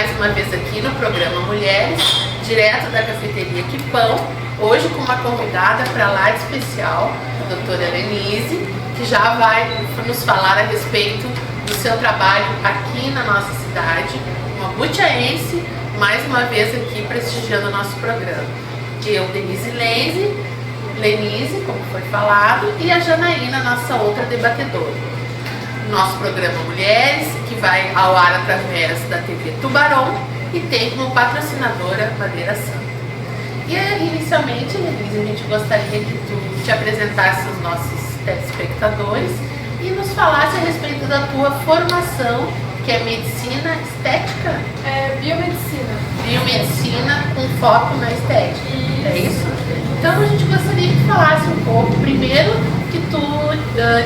mais uma vez aqui no programa Mulheres, direto da cafeteria Que Pão, hoje com uma convidada para lá de especial, a doutora Lenise, que já vai nos falar a respeito do seu trabalho aqui na nossa cidade, uma butiaense, mais uma vez aqui prestigiando o nosso programa. Eu, Denise Lenise, como foi falado, e a Janaína, nossa outra debatedora. Nosso programa Mulheres, que vai ao ar através da TV Tubarão e tem como patrocinadora Madeira Santa. E inicialmente, Lenise, a gente gostaria que tu te apresentasse aos nossos telespectadores e nos falasse a respeito da tua formação, que é medicina estética? Biomedicina. Biomedicina com foco na estética, é isso? Então a gente gostaria que falasse um pouco, primeiro que tu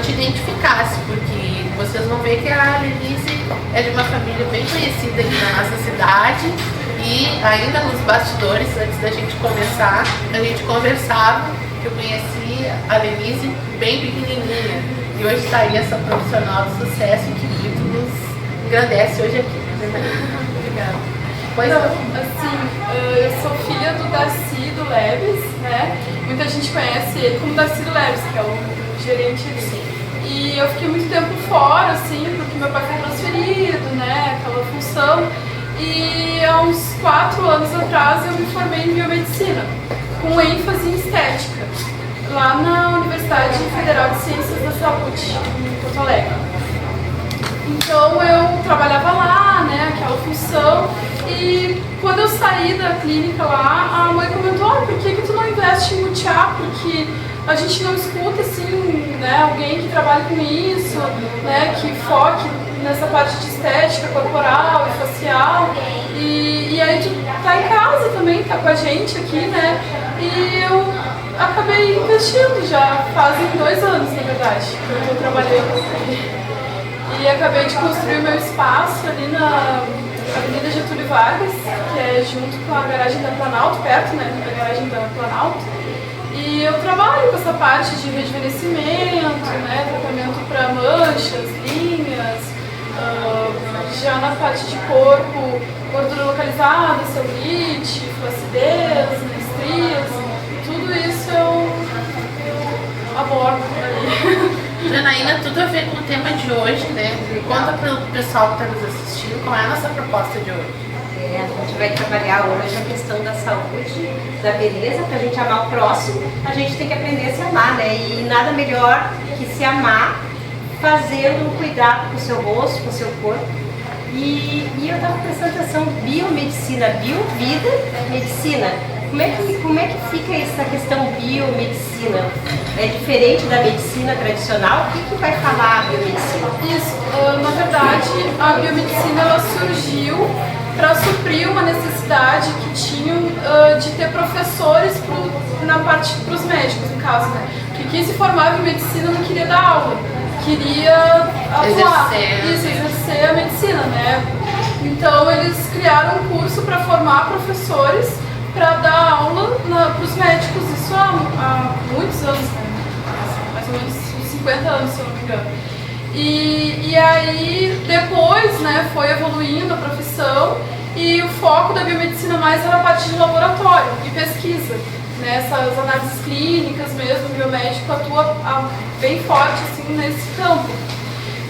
te identificasse, porque vocês vão ver que a Lenise é de uma família bem conhecida aqui na nossa cidade e ainda nos bastidores, antes da gente começar, a gente conversava, que eu conheci a Lenise bem pequenininha e hoje está aí essa profissional de sucesso que muito nos engrandece hoje aqui. Obrigada. Pois não, assim, eu sou filha do Darcy do Leves, né? Muita gente conhece ele como Darcy do Leves, que é o gerente dele. E eu fiquei muito tempo fora, assim, porque meu pai foi transferido, né? Aquela função. E há uns 4 anos atrás eu me formei em biomedicina, com ênfase em estética, lá na Universidade Federal de Ciências da Saúde, em Porto Alegre. Então eu trabalhava lá, né, aquela função, e quando eu saí da clínica lá, a mãe comentou, por que tu não investe em butiá? Porque a gente não escuta, assim, né, alguém que trabalhe com isso, né, que foque nessa parte de estética corporal e facial, e aí tu tá em casa também, tá com a gente aqui, né, e eu acabei investindo já fazem 2 anos, na verdade, que eu trabalhei com ele. E acabei de construir o meu espaço ali na Avenida Getúlio Vargas, que é junto com a garagem da Planalto, perto, né, da garagem da Planalto. E eu trabalho com essa parte de rejuvenescimento, né, tratamento para manchas, linhas, já na parte de corpo, gordura localizada, celulite, flacidez, estrias, tudo isso eu abordo ali. Janaína, tudo a ver com o tema de hoje, né? Conta para o pessoal que está nos assistindo qual é a nossa proposta de hoje. A gente vai trabalhar hoje a questão da saúde, da beleza, para a gente amar o próximo, a gente tem que aprender a se amar, né? E nada melhor que se amar fazendo um cuidado com o seu rosto, com o seu corpo. E eu estava prestando atenção, biomedicina, biovida, medicina. Como é que fica essa questão biomedicina? É diferente da medicina tradicional? O que vai falar a biomedicina? Isso, na verdade, a biomedicina ela surgiu para suprir uma necessidade que tinham de ter professores para os médicos, no caso, né? Que quem se formava em medicina não queria dar aula, queria atuar, exercer a medicina, né? Então eles criaram um curso para formar professores para dar aula para os médicos, isso há muitos anos, né? Mais ou menos 50 anos, se eu não me engano. E aí, depois, né, foi evoluindo a profissão e o foco da biomedicina mais era a parte de laboratório e pesquisa, né? Essas análises clínicas mesmo, o biomédico atua bem forte assim, nesse campo.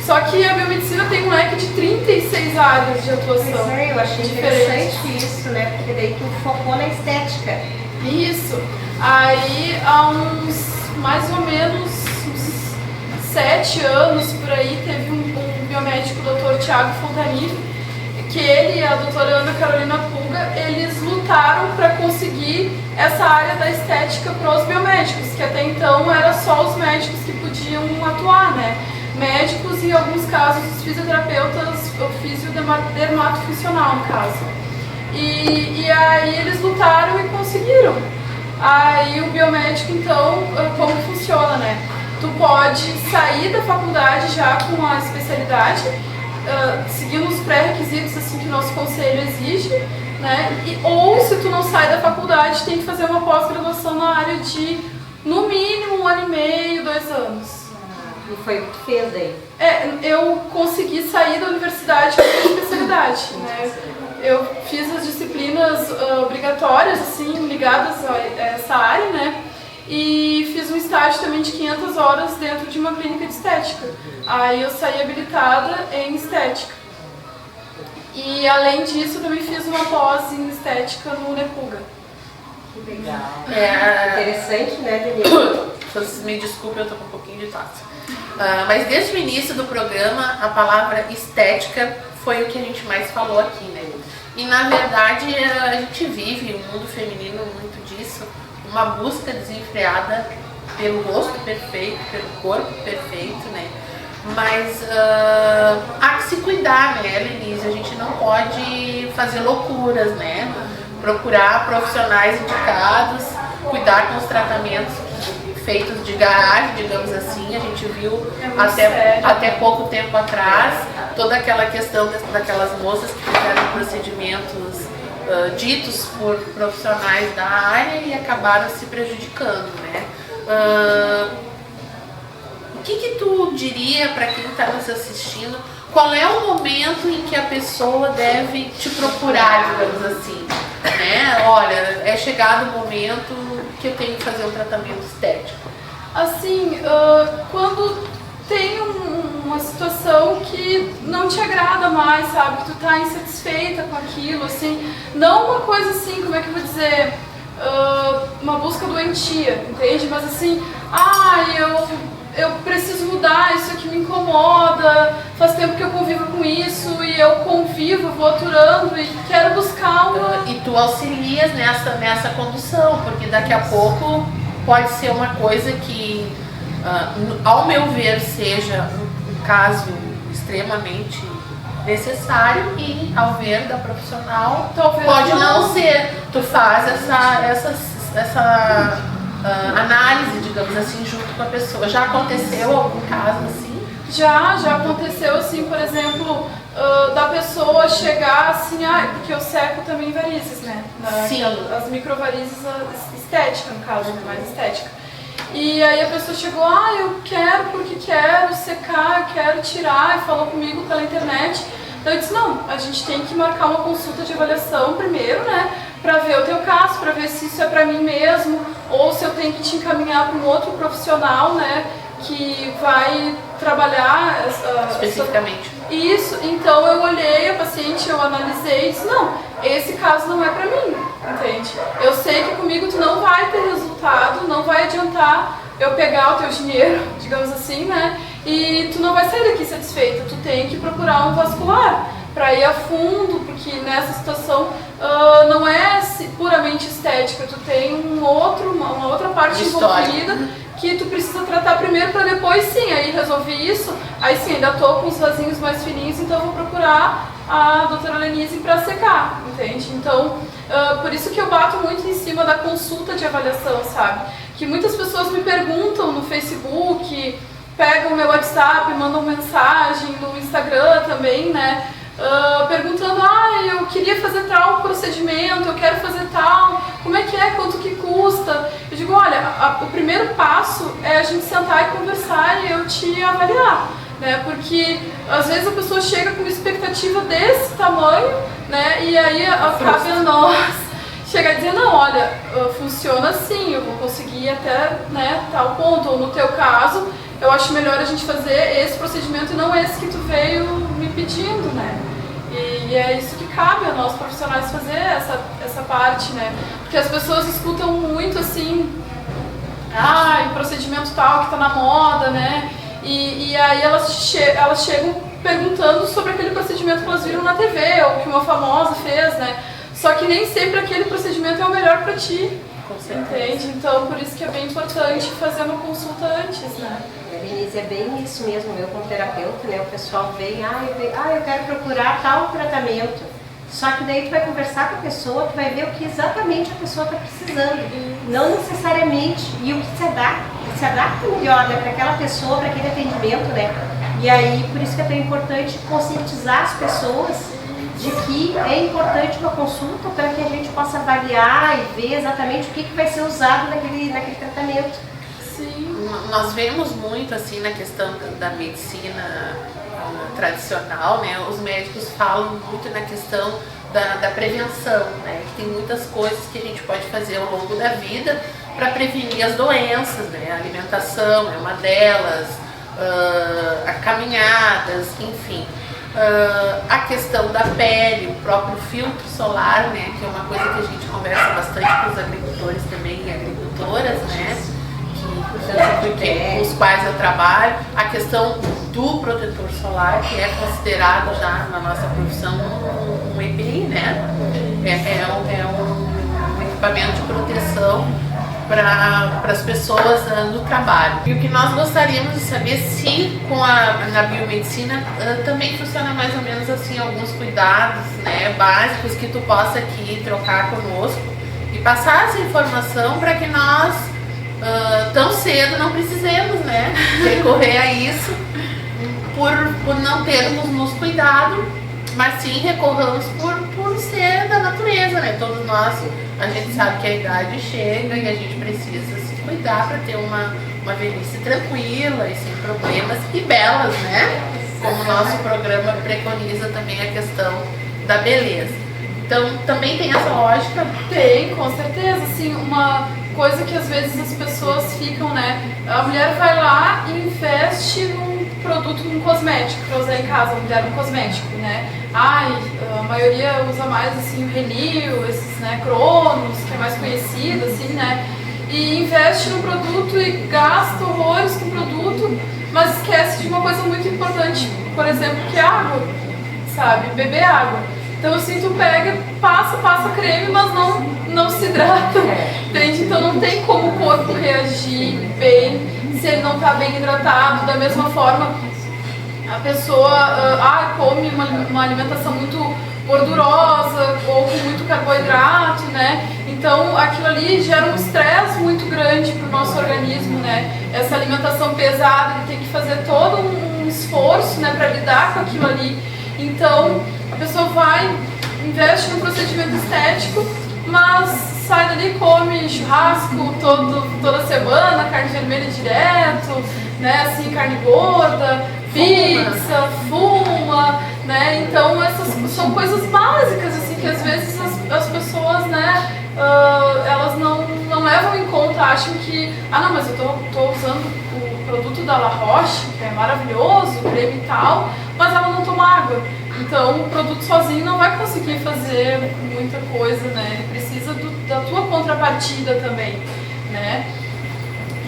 Só que a biomedicina tem um leque de 36 áreas de atuação. Pois é, eu achei interessante isso, né? Porque daí tu focou na estética. Isso. Aí, há mais ou menos uns 7 anos por aí, teve um biomédico, o Dr. Tiago Fontanilli, que ele e a doutora Ana Carolina Pulga, eles lutaram para conseguir essa área da estética para os biomédicos, que até então era só os médicos que podiam atuar, né? Médicos e, em alguns casos, os fisioterapeutas, o dermatofuncional, no caso. E aí eles lutaram e conseguiram. Aí o biomédico, então, como funciona, né? Tu pode sair da faculdade já com a especialidade, seguindo os pré-requisitos assim, que o nosso conselho exige, né? Ou, se tu não sai da faculdade, tem que fazer uma pós-graduação na área de, no mínimo, 1 ano e meio, 2 anos. E foi o que tu fez aí? Eu consegui sair da universidade com a especialidade, né? eu fiz as disciplinas obrigatórias, assim, ligadas a essa área, né? E fiz um estágio também de 500 horas dentro de uma clínica de estética. Aí eu saí habilitada em estética. E além disso, eu também fiz uma pós em estética no Nepuga. Que legal. Interessante, né, Denise? Vocês me desculpem, eu tô com um pouquinho de tosse. Mas desde o início do programa, a palavra estética foi o que a gente mais falou aqui, né? E na verdade, a gente vive o mundo feminino muito disso, uma busca desenfreada pelo rosto perfeito, pelo corpo perfeito, né? Mas há que se cuidar, né, Lenise? A gente não pode fazer loucuras, né? Procurar profissionais indicados, cuidar com os tratamentos feitos de garagem, digamos assim. A gente viu até pouco tempo atrás toda aquela questão daquelas moças que fizeram procedimentos ditos por profissionais da área e acabaram se prejudicando, né? O que tu diria para quem está nos assistindo? Qual é o momento em que a pessoa deve te procurar, digamos assim? Né? Olha, é chegado o momento que eu tenho que fazer um tratamento estético. Assim, quando tem uma situação que não te agrada mais, sabe? Que tu tá insatisfeita com aquilo, assim. Não uma coisa assim, como é que eu vou dizer? Uma busca doentia, entende? Mas assim, eu preciso mudar, isso aqui me incomoda, faz tempo que eu convivo com isso e eu convivo, vou aturando e quero buscar uma... E tu auxilias nessa condução, porque daqui a pouco pode ser uma coisa que, ao meu ver, seja um caso extremamente necessário e, ao ver da profissional, talvez pode não ser. Tu faz essa análise, digamos assim, junto com a pessoa. Já aconteceu algum caso assim? Já aconteceu assim, por exemplo, da pessoa chegar assim, porque eu seco também varizes, né? Sim. As microvarizes estética, no caso, mais estética. E aí a pessoa chegou, eu quero porque quero secar, quero tirar, e falou comigo pela internet. Então eu disse, não, a gente tem que marcar uma consulta de avaliação primeiro, né? Pra ver o teu caso, pra ver se isso é pra mim mesmo, ou se eu tenho que te encaminhar para um outro profissional, né? Que vai trabalhar especificamente. Isso, então eu olhei a paciente, eu analisei e disse, não, esse caso não é pra mim, entende? Eu sei que comigo tu não vai ter resultado, não vai adiantar eu pegar o teu dinheiro, digamos assim, né? E tu não vai sair daqui satisfeita, tu tem que procurar um vascular para ir a fundo, porque nessa situação não é puramente estética, tu tem uma outra parte envolvida que tu precisa tratar primeiro para depois sim, aí resolvi isso, aí sim, ainda tô com os vasinhos mais fininhos, então vou procurar a doutora Lenise para secar, entende? Então, por isso que eu bato muito em cima da consulta de avaliação, sabe? Que muitas pessoas me perguntam no Facebook, pegam o meu WhatsApp, mandam mensagem no Instagram também, né? Perguntando, eu queria fazer tal procedimento, eu quero fazer tal, como é que é, quanto que custa? Eu digo, olha, o primeiro passo é a gente sentar e conversar e eu te avaliar, né? Porque às vezes a pessoa chega com uma expectativa desse tamanho, né? E aí cabe a nós chegar a dizer, não, olha, funciona assim, eu vou conseguir até, né, tal ponto, ou no teu caso, eu acho melhor a gente fazer esse procedimento e não esse que tu veio me pedindo, né? E é isso que cabe a nós profissionais fazer essa parte, né? Porque as pessoas escutam muito assim, procedimento tal que tá na moda, né? E aí elas chegam perguntando sobre aquele procedimento que elas viram na TV ou que uma famosa fez, né? Só que nem sempre aquele procedimento é o melhor para ti, entende? Então, por isso que é bem importante fazer uma consulta antes, né? Denise, é bem isso mesmo, eu como terapeuta, né? O pessoal vem, eu quero procurar tal tratamento. Só que daí tu vai conversar com a pessoa, tu vai ver o que exatamente a pessoa está precisando. Não necessariamente, e o que se adapta melhor, né? Para aquela pessoa, para aquele atendimento, né? E aí, por isso que é tão importante conscientizar as pessoas de que é importante uma consulta para que a gente possa avaliar e ver exatamente o que vai ser usado naquele tratamento. Sim. Nós vemos muito assim na questão da medicina tradicional, né? Os médicos falam muito na questão da prevenção, né? Que tem muitas coisas que a gente pode fazer ao longo da vida para prevenir as doenças, né? A alimentação é uma delas, caminhadas, enfim. A questão da pele, o próprio filtro solar, né? Que é uma coisa que a gente conversa bastante com os agricultores também e agricultoras, né? Com os quais eu trabalho. A questão do protetor solar, que é considerado já na nossa profissão um EPI, né? É um equipamento de proteção para as pessoas no trabalho. E o que nós gostaríamos de saber se na biomedicina também funciona mais ou menos assim, alguns cuidados, né, básicos que tu possa aqui trocar conosco e passar essa informação para que nós tão cedo não precisemos, né, recorrer a isso por não termos nos cuidado, mas sim recorramos por ser da natureza, né? Todos nós, a gente sabe que a idade chega e a gente precisa se cuidar para ter uma velhice tranquila e sem problemas e belas, né? Como o nosso programa preconiza também a questão da beleza. Então, também tem essa lógica? Tem, com certeza. Assim, uma coisa que às vezes as pessoas ficam, né? A mulher vai lá e investe num produto, num cosmético para usar em casa, a mulher no cosmético, né? A maioria usa mais assim o Renil, esses, né, Cronos, que é mais conhecido, assim, né? E investe no produto e gasta horrores com o produto, mas esquece de uma coisa muito importante, por exemplo, que é água, sabe? Beber água. Então assim, tu pega, passa creme, mas não se hidrata, entende? Então não tem como o corpo reagir bem se ele não está bem hidratado. Da mesma forma, a pessoa come uma alimentação muito gordurosa ou com muito carboidrato, né? Então aquilo ali gera um estresse muito grande para o nosso organismo, né? Essa alimentação pesada, ele tem que fazer todo um esforço, né, para lidar com aquilo ali. Então a pessoa vai, investe no procedimento estético, mas sai dali e come churrasco toda semana, carne vermelha direto, né, assim, carne gorda, pizza, fuma, né? Então essas são coisas básicas, assim, que às vezes as pessoas, né, elas não levam em conta, acham que, não, mas eu tô usando o produto da La Roche, que é maravilhoso, creme e tal, mas ela não toma água. Então o produto sozinho não vai conseguir fazer muita coisa, né? Ele precisa da tua contrapartida também, né?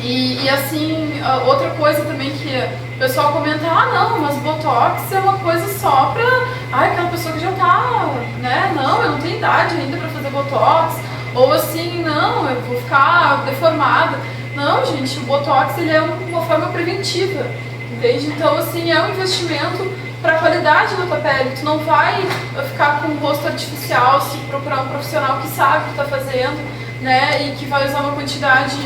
E assim, outra coisa também que o pessoal comenta, não, mas Botox é uma coisa só pra aquela pessoa que já tá, né? Não, eu não tenho idade ainda pra fazer Botox. Ou assim, não, eu vou ficar deformada. Não, gente, o Botox ele é uma forma preventiva, entende? Então assim, é um investimento para a qualidade da tua pele. Tu não vai ficar com o rosto artificial se procurar um profissional que sabe o que está fazendo, né, e que vai usar uma quantidade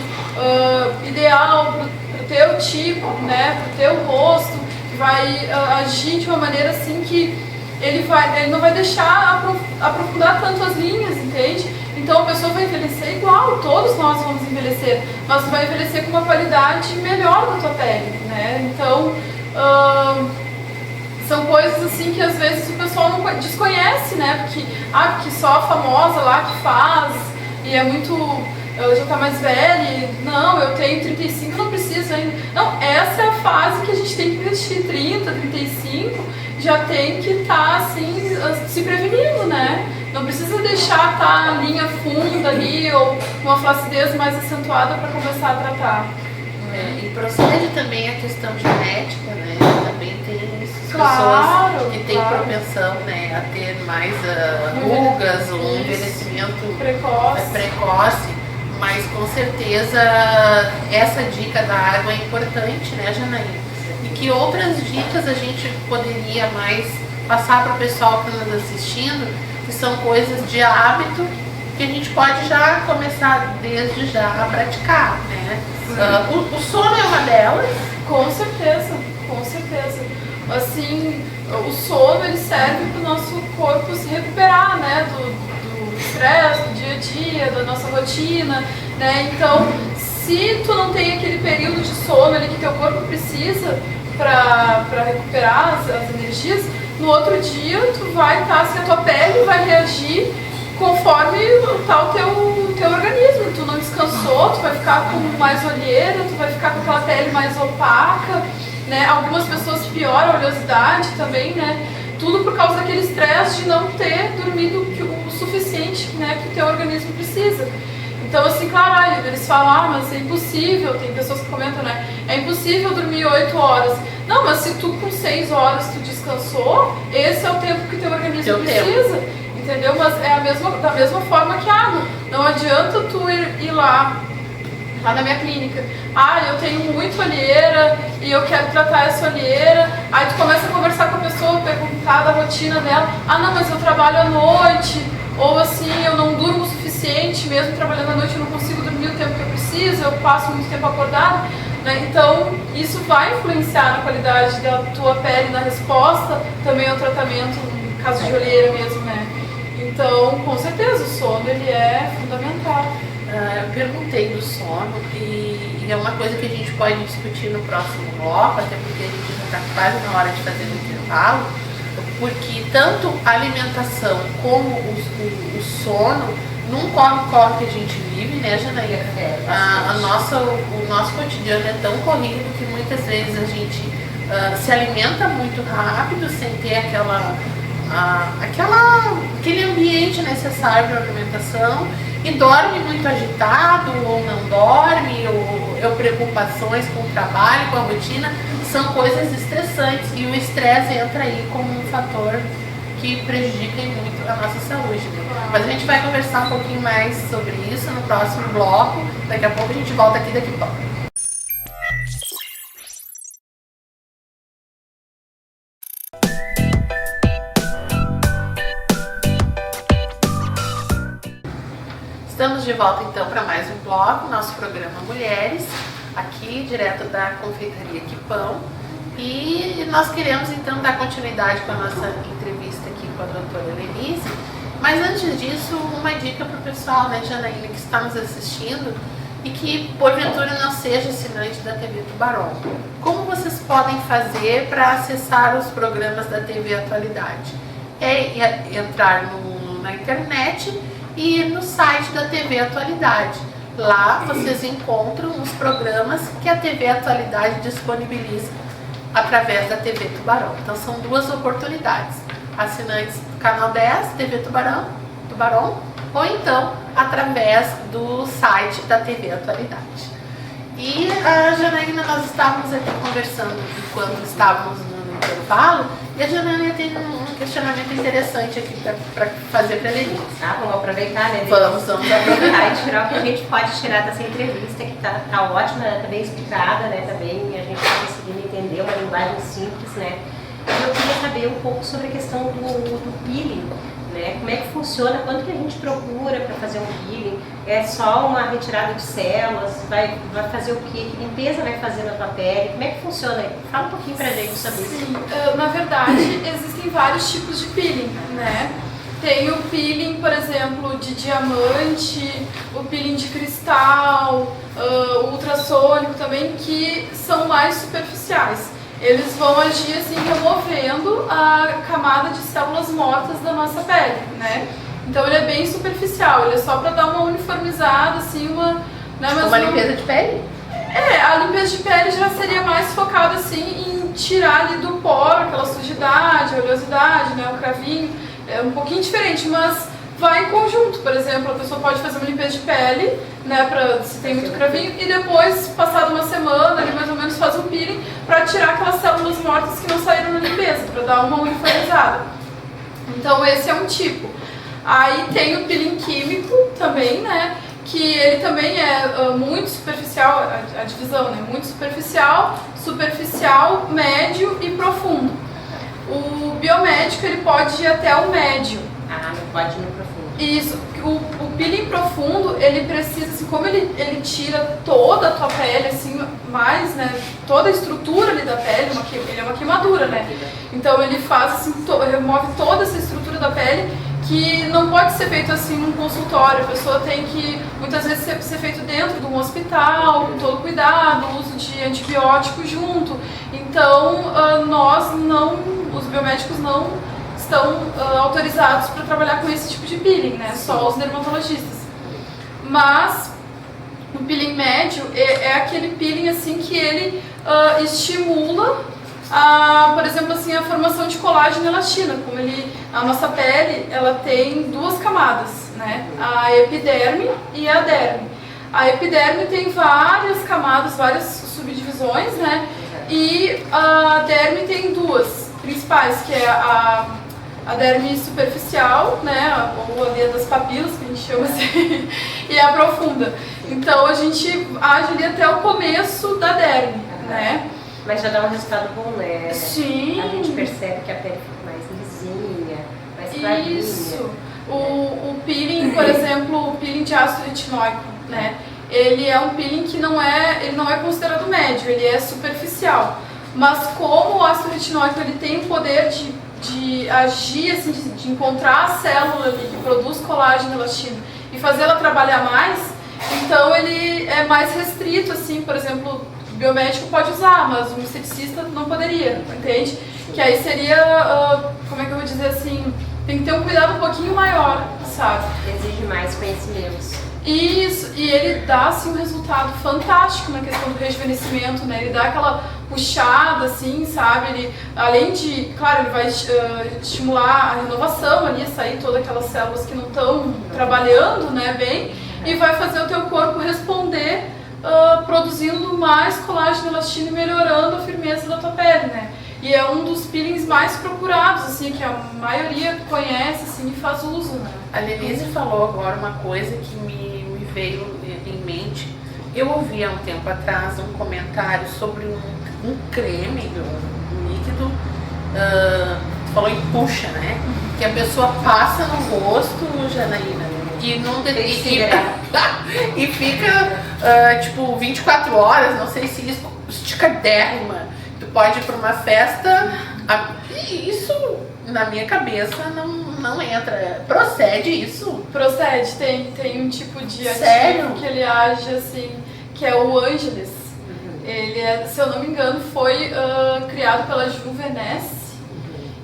ideal para o teu tipo, né, para o teu rosto, que vai agir de uma maneira assim que ele não vai deixar aprofundar tanto as linhas, entende? Então a pessoa vai envelhecer igual, todos nós vamos envelhecer, mas tu vai envelhecer com uma qualidade melhor da tua pele, né? Então são coisas assim que às vezes o pessoal não desconhece, né? Porque só a famosa lá que faz e é muito, ela já tá mais velha e, não, eu tenho 35, não preciso ainda. Não, essa é a fase que a gente tem que investir, 30, 35, já tem que estar assim, se prevenindo, né? Não precisa deixar a linha funda ali ou uma flacidez mais acentuada para começar a tratar. E procede também a questão genética, né? Também tem Claro, pessoas que têm propensão, né, a ter mais rugas ou um envelhecimento precoce, mas com certeza essa dica da água é importante, né, Janaína? E que outras dicas a gente poderia mais passar para o pessoal que está nos assistindo, que são coisas de hábito que a gente pode já começar desde já a praticar, né? O sono é uma delas? Com certeza, com certeza. Assim, o sono ele serve para o nosso corpo se recuperar, né, do estresse, do dia a dia, da nossa rotina, né? Então, se tu não tem aquele período de sono ali que teu corpo precisa para recuperar as energias, no outro dia tu vai estar assim, a tua pele vai reagir conforme tá o teu organismo. Tu não descansou, tu vai ficar com mais olheira, tu vai ficar com aquela pele mais opaca, né? Algumas pessoas pioram a oleosidade também, né? Tudo por causa daquele estresse de não ter dormido o suficiente, né, que o teu organismo precisa. Então, assim, claro, eles falam, mas é impossível, tem pessoas que comentam, né, é impossível dormir 8 horas. Não, mas se tu com 6 horas tu descansou, esse é o tempo que teu organismo precisa, entendeu? Mas é da mesma forma que a água. Não adianta tu ir lá na minha clínica, eu tenho muita olheira e eu quero tratar essa olheira. Aí tu começa a conversar com a pessoa, perguntar da rotina dela. Não, mas eu trabalho à noite, ou assim, eu não durmo o suficiente, mesmo trabalhando à noite eu não consigo dormir o tempo que eu preciso, eu passo muito tempo acordada, né? Então isso vai influenciar na qualidade da tua pele, na resposta também ao tratamento, no caso de olheira mesmo, né? Então, com certeza, o sono ele é fundamental. Eu perguntei do sono e é uma coisa que a gente pode discutir no próximo bloco, até porque a gente já está quase na hora de fazer o intervalo, porque tanto a alimentação como o sono, num corre-corre que a gente vive, né, Janaína? O nosso cotidiano é tão corrido que muitas vezes a gente se alimenta muito rápido, sem ter aquele ambiente necessário para a alimentação, e dorme muito agitado, ou não dorme, ou preocupações com o trabalho, com a rotina, são coisas estressantes, e o estresse entra aí como um fator que prejudica muito a nossa saúde, né? Mas a gente vai conversar um pouquinho mais sobre isso no próximo bloco. Daqui a pouco a gente volta aqui daqui a pouco. Estamos de volta então para mais um bloco, nosso programa Mulheres, aqui direto da Confeitaria Quipão. E nós queremos então dar continuidade com a nossa entrevista aqui com a doutora Lenise. Mas antes disso, uma dica para o pessoal, né, Janaína, que está nos assistindo e que porventura não seja assinante da TV Tubarão. Como vocês podem fazer para acessar os programas da TV Atualidade? É entrar na internet e ir no site da TV Atualidade. Lá vocês encontram os programas que a TV Atualidade disponibiliza através da TV Tubarão. Então são duas oportunidades: assinantes do canal 10, TV Tubarão, ou então através do site da TV Atualidade. E a Janaína, nós estávamos aqui conversando enquanto estávamos no intervalo, e a Janaína tem um questionamento interessante aqui para fazer para a Lenise. Vamos aproveitar, né? Vamos aproveitar e tirar o que a gente pode tirar dessa entrevista, que tá ótima, tá bem explicada, né? Também a gente está conseguindo entender uma linguagem simples, né? Eu queria saber um pouco sobre a questão do peeling, né? Como é que funciona, quanto que a gente procura para fazer um peeling? É só uma retirada de células? Vai fazer o quê? Que limpeza vai fazer na tua pele? Como é que funciona? Fala um pouquinho pra gente sobre isso. Na verdade, existem vários tipos de peeling, né? Tem o peeling, por exemplo, de diamante, o peeling de cristal, o ultrassônico também, que são mais superficiais. Eles vão agir assim, removendo a camada de células mortas da nossa pele, né? Então ele é bem superficial, ele é só para dar uma uniformizada, assim, uma limpeza de pele? A limpeza de pele já seria mais focada assim em tirar ali do poro aquela sujidade, a oleosidade, né, o cravinho. É um pouquinho diferente, mas vai em conjunto. Por exemplo, a pessoa pode fazer uma limpeza de pele, né, se tem muito cravinho, e depois, passado uma semana, ali mais ou menos, faz um peeling para tirar aquelas células mortas que não saíram na limpeza, para dar uma uniformizada. Então esse é um tipo. Aí tem o peeling químico também, né, que ele também é muito superficial, a divisão, né, muito superficial, médio e profundo. O biomédico ele pode ir até o médio. Não pode ir no profundo. Isso, o peeling profundo, ele precisa, assim, como ele tira toda a tua pele, assim, mais, né, toda a estrutura ali da pele, ele é uma queimadura, né, então ele faz, assim, remove toda essa estrutura da pele, que não pode ser feito assim num consultório. A pessoa tem que, muitas vezes, ser feito dentro de um hospital, com todo cuidado, uso de antibiótico junto. Então, biomédicos não estão autorizados para trabalhar com esse tipo de peeling, né? Só os dermatologistas. Mas o peeling médio é aquele peeling assim que ele estimula por exemplo, assim, a formação de colágeno e elastina. Como a nossa pele, ela tem duas camadas, né? A epiderme e a derme. A epiderme tem várias camadas, várias subdivisões, né? E a derme tem duas principais, que é a derme superficial, né? Ou ali das papilas, que a gente chama assim, e a profunda. Então a gente age ali até o começo da derme, né? Mas já dá um resultado bom, né? Sim. A gente percebe que a pele fica mais lisinha, mais clarinha. Isso. O peeling, por exemplo, o peeling de ácido retinóico, né? Ele é um peeling que ele não é considerado médio, ele é superficial. Mas como o ácido retinóico ele tem o poder de agir, assim, de encontrar a célula ali que produz colágeno e elastina e fazer ela trabalhar mais, então ele é mais restrito, assim, por exemplo, o biomédico pode usar, mas o esteticista não poderia, entende? Que aí seria, como é que eu vou dizer assim, tem que ter um cuidado um pouquinho maior, sabe? Exige mais conhecimentos. Isso, e ele dá assim um resultado fantástico na questão do rejuvenescimento, né? Ele dá aquela puxada, assim, sabe? Ele, além de, claro, ele vai estimular a renovação ali, sair todas aquelas células que não estão trabalhando, né, bem, e vai fazer o teu corpo responder produzindo mais colágeno, elastina e melhorando a firmeza da tua pele, né? E é um dos peelings mais procurados, assim, que a maioria conhece, assim, e faz uso, né? A Lenise falou agora uma coisa que me veio em mente. Eu ouvi há um tempo atrás um comentário sobre um creme, um líquido, falou em puxa, né? Que a pessoa passa no rosto, Janaína, e fica tipo 24 horas, não sei se isso esticadérrima. Tu pode ir para uma festa e isso na minha cabeça não entra. Procede isso? Procede, tem um tipo de Sério? ativo que ele age assim, que é o Angeles. Ele se eu não me engano, foi criado pela Juvenesce.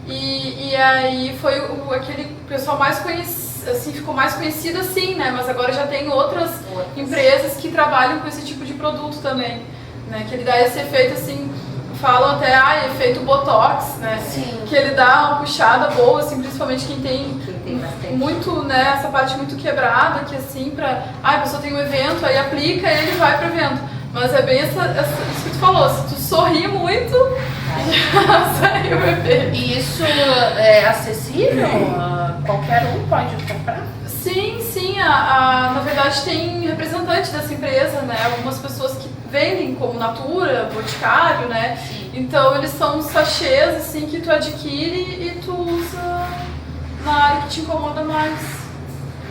E aí foi aquele pessoal mais conhecido, assim, ficou mais conhecido assim, né? Mas agora já tem outras empresas que trabalham com esse tipo de produto também, né? Que ele dá esse efeito assim, falam até, efeito Botox, né? Sim. Que ele dá uma puxada boa, assim, principalmente quem tem muito, né, essa parte muito quebrada, que assim, a pessoa tem um evento, aí aplica e ele vai pro evento. Mas é bem isso que tu falou, se tu sorrir muito, já saiu o efeito. E isso é acessível? Qualquer um pode comprar? Sim, na verdade tem representante dessa empresa, né? Algumas pessoas que vendem como Natura, Boticário, né? Sim. Então eles são sachês assim que tu adquire e tu usa na área que te incomoda mais.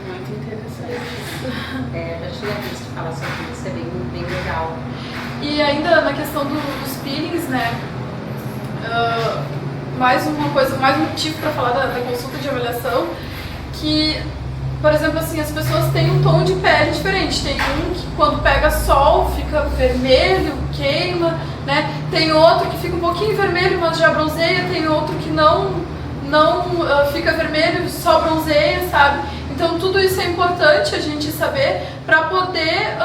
Muito interessante. Já tinha visto falar sobre isso, é bem legal. E ainda na questão dos peelings, né? Mais uma coisa, mais um motivo para falar da consulta de avaliação, que, por exemplo, assim, as pessoas têm um tom de pele diferente. Tem um que quando pega sol fica vermelho, queima, né? Tem outro que fica um pouquinho vermelho, mas já bronzeia. Tem outro que não fica vermelho, só bronzeia, sabe? Então tudo isso é importante a gente saber para poder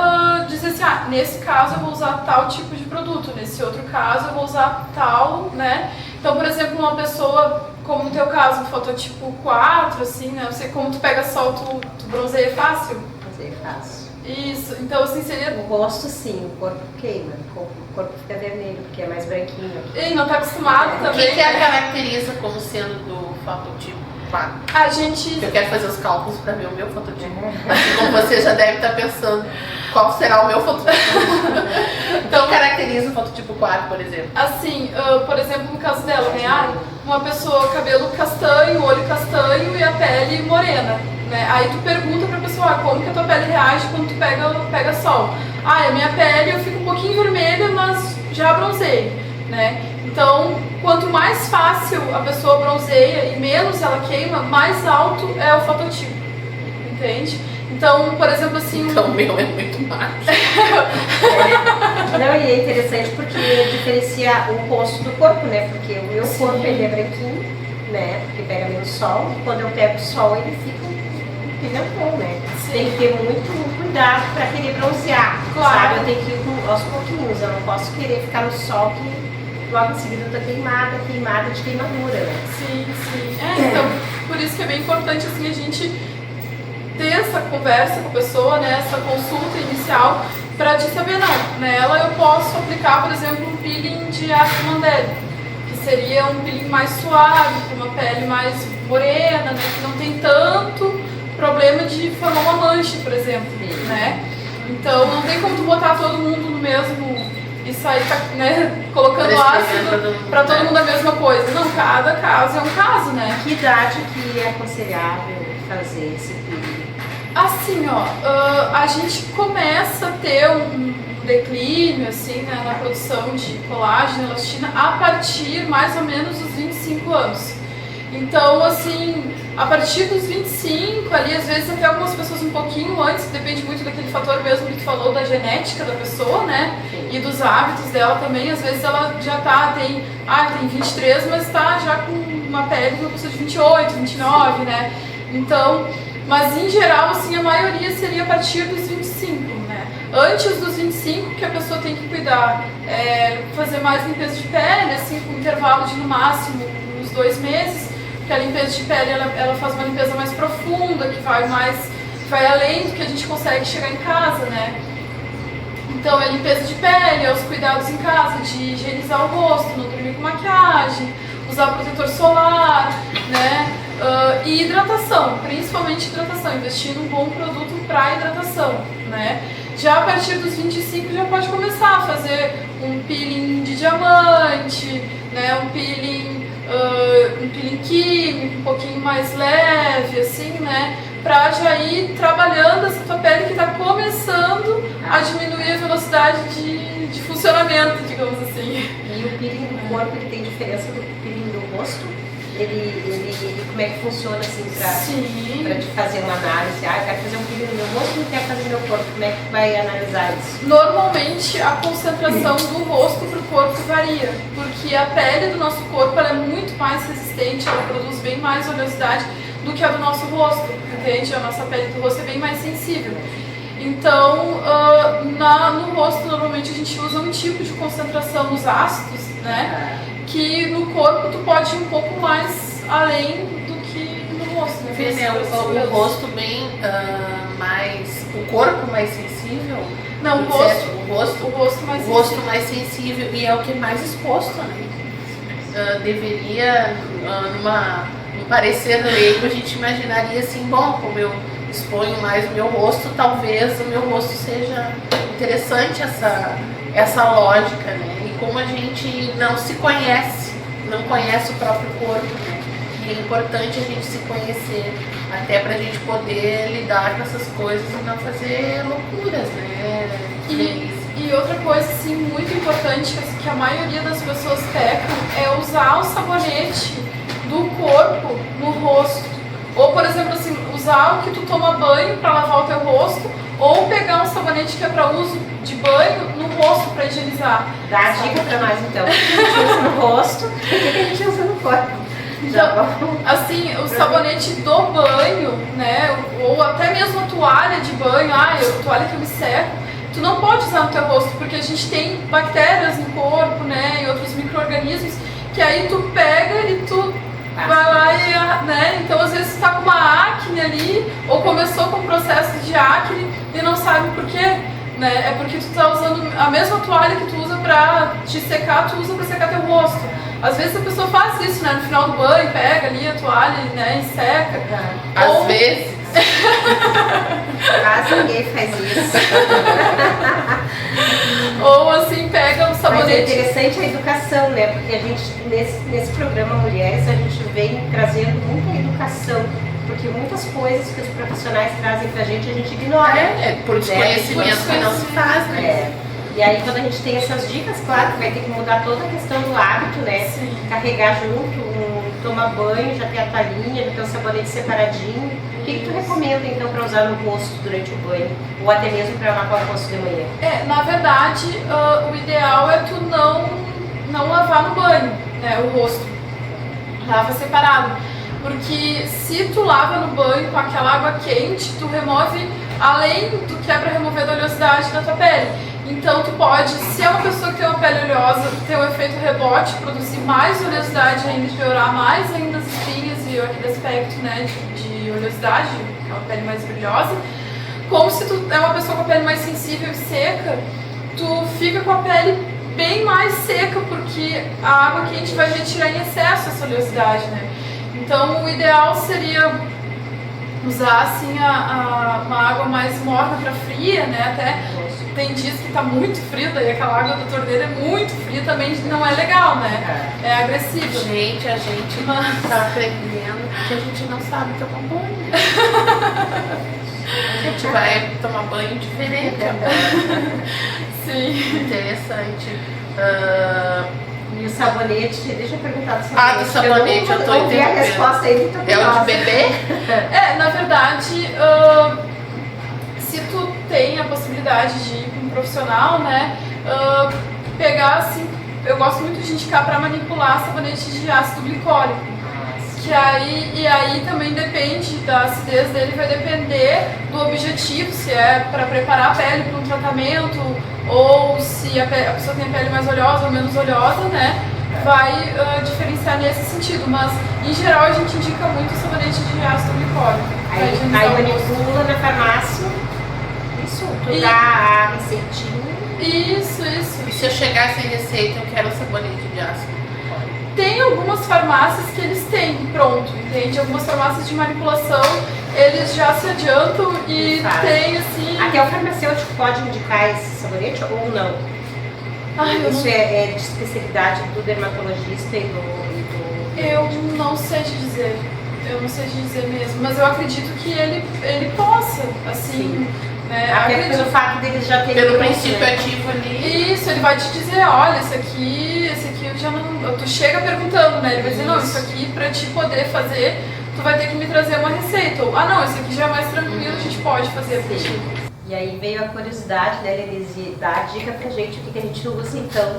dizer assim, nesse caso eu vou usar tal tipo de produto, nesse outro caso eu vou usar tal, né? Então, por exemplo, uma pessoa, como no teu caso, fototipo 4, assim, né? Eu sei como tu pega sol, tu bronzeia fácil? Bronzeia fácil. Isso, então assim seria... O rosto sim, o corpo queima, o corpo fica vermelho, porque é mais branquinho. E não tá acostumado também. O que a caracteriza como sendo do fototipo 4? A gente... Eu quero fazer os cálculos para ver o meu fototipo. Assim como você já deve estar pensando qual será o meu fototipo. Então caracteriza o fototipo 4, por exemplo. Assim, por exemplo, no caso dela, né? Uma pessoa, cabelo castanho, olho castanho e a pele morena, né? Aí tu pergunta pra pessoa, como que a tua pele reage quando tu pega sol? A minha pele eu fico um pouquinho vermelha, mas já bronzeei, né? Então, quanto mais fácil a pessoa bronzeia e menos ela queima, mais alto é o fototipo, entende? Então, por exemplo, assim... Então, o meu é muito macho. Não, e é interessante porque diferencia o rosto do corpo, né? Porque o meu corpo, ele é branquinho, né? Porque pega menos sol. E quando eu pego sol, ele fica um pimentão, né? Sim. Tem que ter muito cuidado para querer bronzear, Claro. sabe? Eu tenho que ir aos pouquinhos. Eu não posso querer ficar no sol que logo em seguida eu tô queimada de queimadura, né? Sim, sim. Então, por isso que é bem importante, assim, a gente ter essa conversa com a pessoa, né, essa consulta inicial, para te saber, não, nela eu posso aplicar, por exemplo, um peeling de ácido Mandeli, que seria um peeling mais suave, com uma pele mais morena, né, que não tem tanto problema de formar uma mancha, por exemplo, né. Então não tem como tu botar todo mundo no mesmo e sair, né, colocando ácido para todo mundo a mesma coisa. Não, cada caso é um caso, né. Que idade que é aconselhável fazer esse peeling? Assim, ó, a gente começa a ter um declínio, assim, né, na produção de colágeno e elastina a partir mais ou menos dos 25 anos. Então, assim, a partir dos 25, ali, às vezes até algumas pessoas um pouquinho antes, depende muito daquele fator mesmo que tu falou, da genética da pessoa, né, e dos hábitos dela também. Às vezes ela já tem 23, mas tá já com uma pele de uma pessoa de 28, 29, né, então... Mas, em geral, assim, a maioria seria a partir dos 25, né? Antes dos 25, que a pessoa tem que cuidar, fazer mais limpeza de pele, assim, com um intervalo de, no máximo, uns 2 meses, porque a limpeza de pele, ela faz uma limpeza mais profunda, que vai além do que a gente consegue chegar em casa, né? Então, é limpeza de pele, é os cuidados em casa, de higienizar o rosto, não dormir com maquiagem, usar protetor solar, né? E hidratação, principalmente hidratação, investir num bom produto para hidratação, né? Já a partir dos 25 já pode começar a fazer um peeling de diamante, né? Um peeling químico, um pouquinho mais leve, assim, né? Pra já ir trabalhando essa tua pele que está começando a diminuir a velocidade de funcionamento, digamos assim. E o peeling do corpo, ele tem diferença do peeling do rosto? Ele como é que funciona assim para te fazer uma análise? Eu quero fazer um peeling no meu rosto, não quero fazer no meu corpo. Como é que tu vai analisar isso? Normalmente a concentração do rosto para o corpo varia, porque a pele do nosso corpo ela é muito mais resistente, ela produz bem mais oleosidade do que a do nosso rosto, entende? A nossa pele do rosto é bem mais sensível. Então, no rosto normalmente a gente usa um tipo de concentração nos ácidos, né? Que no corpo tu pode ir um pouco mais além do que no rosto, né? O rosto bem mais... O corpo mais sensível? Não, o rosto mais sensível e é o que mais exposto, né? Deveria, num parecer leigo, a gente imaginaria assim, bom, como eu exponho mais o meu rosto, talvez o meu rosto seja interessante essa lógica, né? E como a gente não se conhece, não conhece o próprio corpo, né? E é importante a gente se conhecer, até pra gente poder lidar com essas coisas e não fazer loucuras, né? E outra coisa, assim, muito importante, que a maioria das pessoas pecam, é usar o sabonete do corpo no rosto. Ou, por exemplo, assim, usar o que tu toma banho para lavar o teu rosto, ou pegar um sabonete que é para uso de banho no rosto para higienizar. Dá a dica para nós, então. O que a gente usa no rosto e o que a gente usa no corpo. Então, assim, o sabonete do banho, né, ou até mesmo a toalha de banho, a toalha que eu me seco, tu não pode usar no teu rosto, porque a gente tem bactérias no corpo, né, e outros micro-organismos, que aí tu pega e tu vai lá e, né, então às vezes tu tá com uma acne ali, ou começou com um processo de acne e não sabe por quê, né, é porque tu tá usando a mesma toalha que tu usa pra te secar, tu usa pra secar teu rosto. Às vezes a pessoa faz isso, né, no final do banho, pega ali a toalha, né, e seca. Às vezes. Quase ninguém faz isso. Ou assim, pega um sabonete. Mas é interessante a educação, né? Porque a gente, nesse programa Mulheres, a gente vem trazendo muita educação. Porque muitas coisas que os profissionais trazem pra gente, a gente ignora. Por desconhecimento que não se faz, né? E aí quando a gente tem essas dicas, claro que vai ter que mudar toda a questão do hábito, né? Sim. Carregar junto toma banho, já tem a toalhinha, já tem o sabonete separadinho. O que tu recomenda então para usar no rosto durante o banho? Ou até mesmo para lavar o rosto de manhã? Na verdade, o ideal é tu não lavar no banho, né, o rosto. Lava separado. Porque se tu lava no banho com aquela água quente, tu remove, além do que é para remover a oleosidade da tua pele. Então tu pode, se é uma pessoa que tem uma pele oleosa, ter um efeito rebote, produzir mais oleosidade ainda, piorar mais ainda as espinhas e aquele aspecto, né, de oleosidade, que é uma pele mais brilhosa. Como se tu é uma pessoa com a pele mais sensível e seca, tu fica com a pele bem mais seca, porque a água quente vai retirar em excesso essa oleosidade, né? Então o ideal seria usar assim uma água mais morna para fria, né? Até tem dias que tá muito frio, daí aquela água da torneira é muito fria, também não é legal, né? É agressivo. Gente, a gente tá aprendendo que a gente não sabe tomar banho. A gente vai tomar banho diferente agora. Sim. Interessante. E o sabonete, deixa eu perguntar do sabonete. Do sabonete, eu tô entendendo. A resposta aí, tô é o de bebê? Na verdade, se tu tem a possibilidade de ir com um profissional, né, pegar assim, eu gosto muito de indicar para manipular sabonete de ácido glicólico. E aí também depende da acidez dele, vai depender do objetivo, se é para preparar a pele para um tratamento ou se a pessoa tem a pele mais oleosa ou menos oleosa, né? Vai diferenciar nesse sentido, mas em geral a gente indica muito o sabonete de ácido glicólico. Aí manipula na farmácia, isso, tu dá a receitinha. Isso. E se eu chegar sem receita, eu quero um sabonete de ácido? Tem algumas farmácias que eles têm pronto, entende? Algumas farmácias de manipulação, eles já se adiantam e tem assim... Até o farmacêutico pode indicar esse sabonete ou não? Isso é de especialidade do dermatologista e do... Eu não sei te dizer. Eu não sei te dizer mesmo, mas eu acredito que ele possa, assim... Até pelo fato deles já terem... Pelo princípio ativo ali. Isso, ele vai te dizer, olha, esse aqui eu já não... Tu chega perguntando, né? Ele vai dizer, não, isso aqui pra te poder fazer, tu vai ter que me trazer uma receita. Ou, não, esse aqui já é mais tranquilo, a gente pode fazer pra ti. E aí veio a curiosidade, né, Lenise, dar a dica pra gente, o que a gente usa então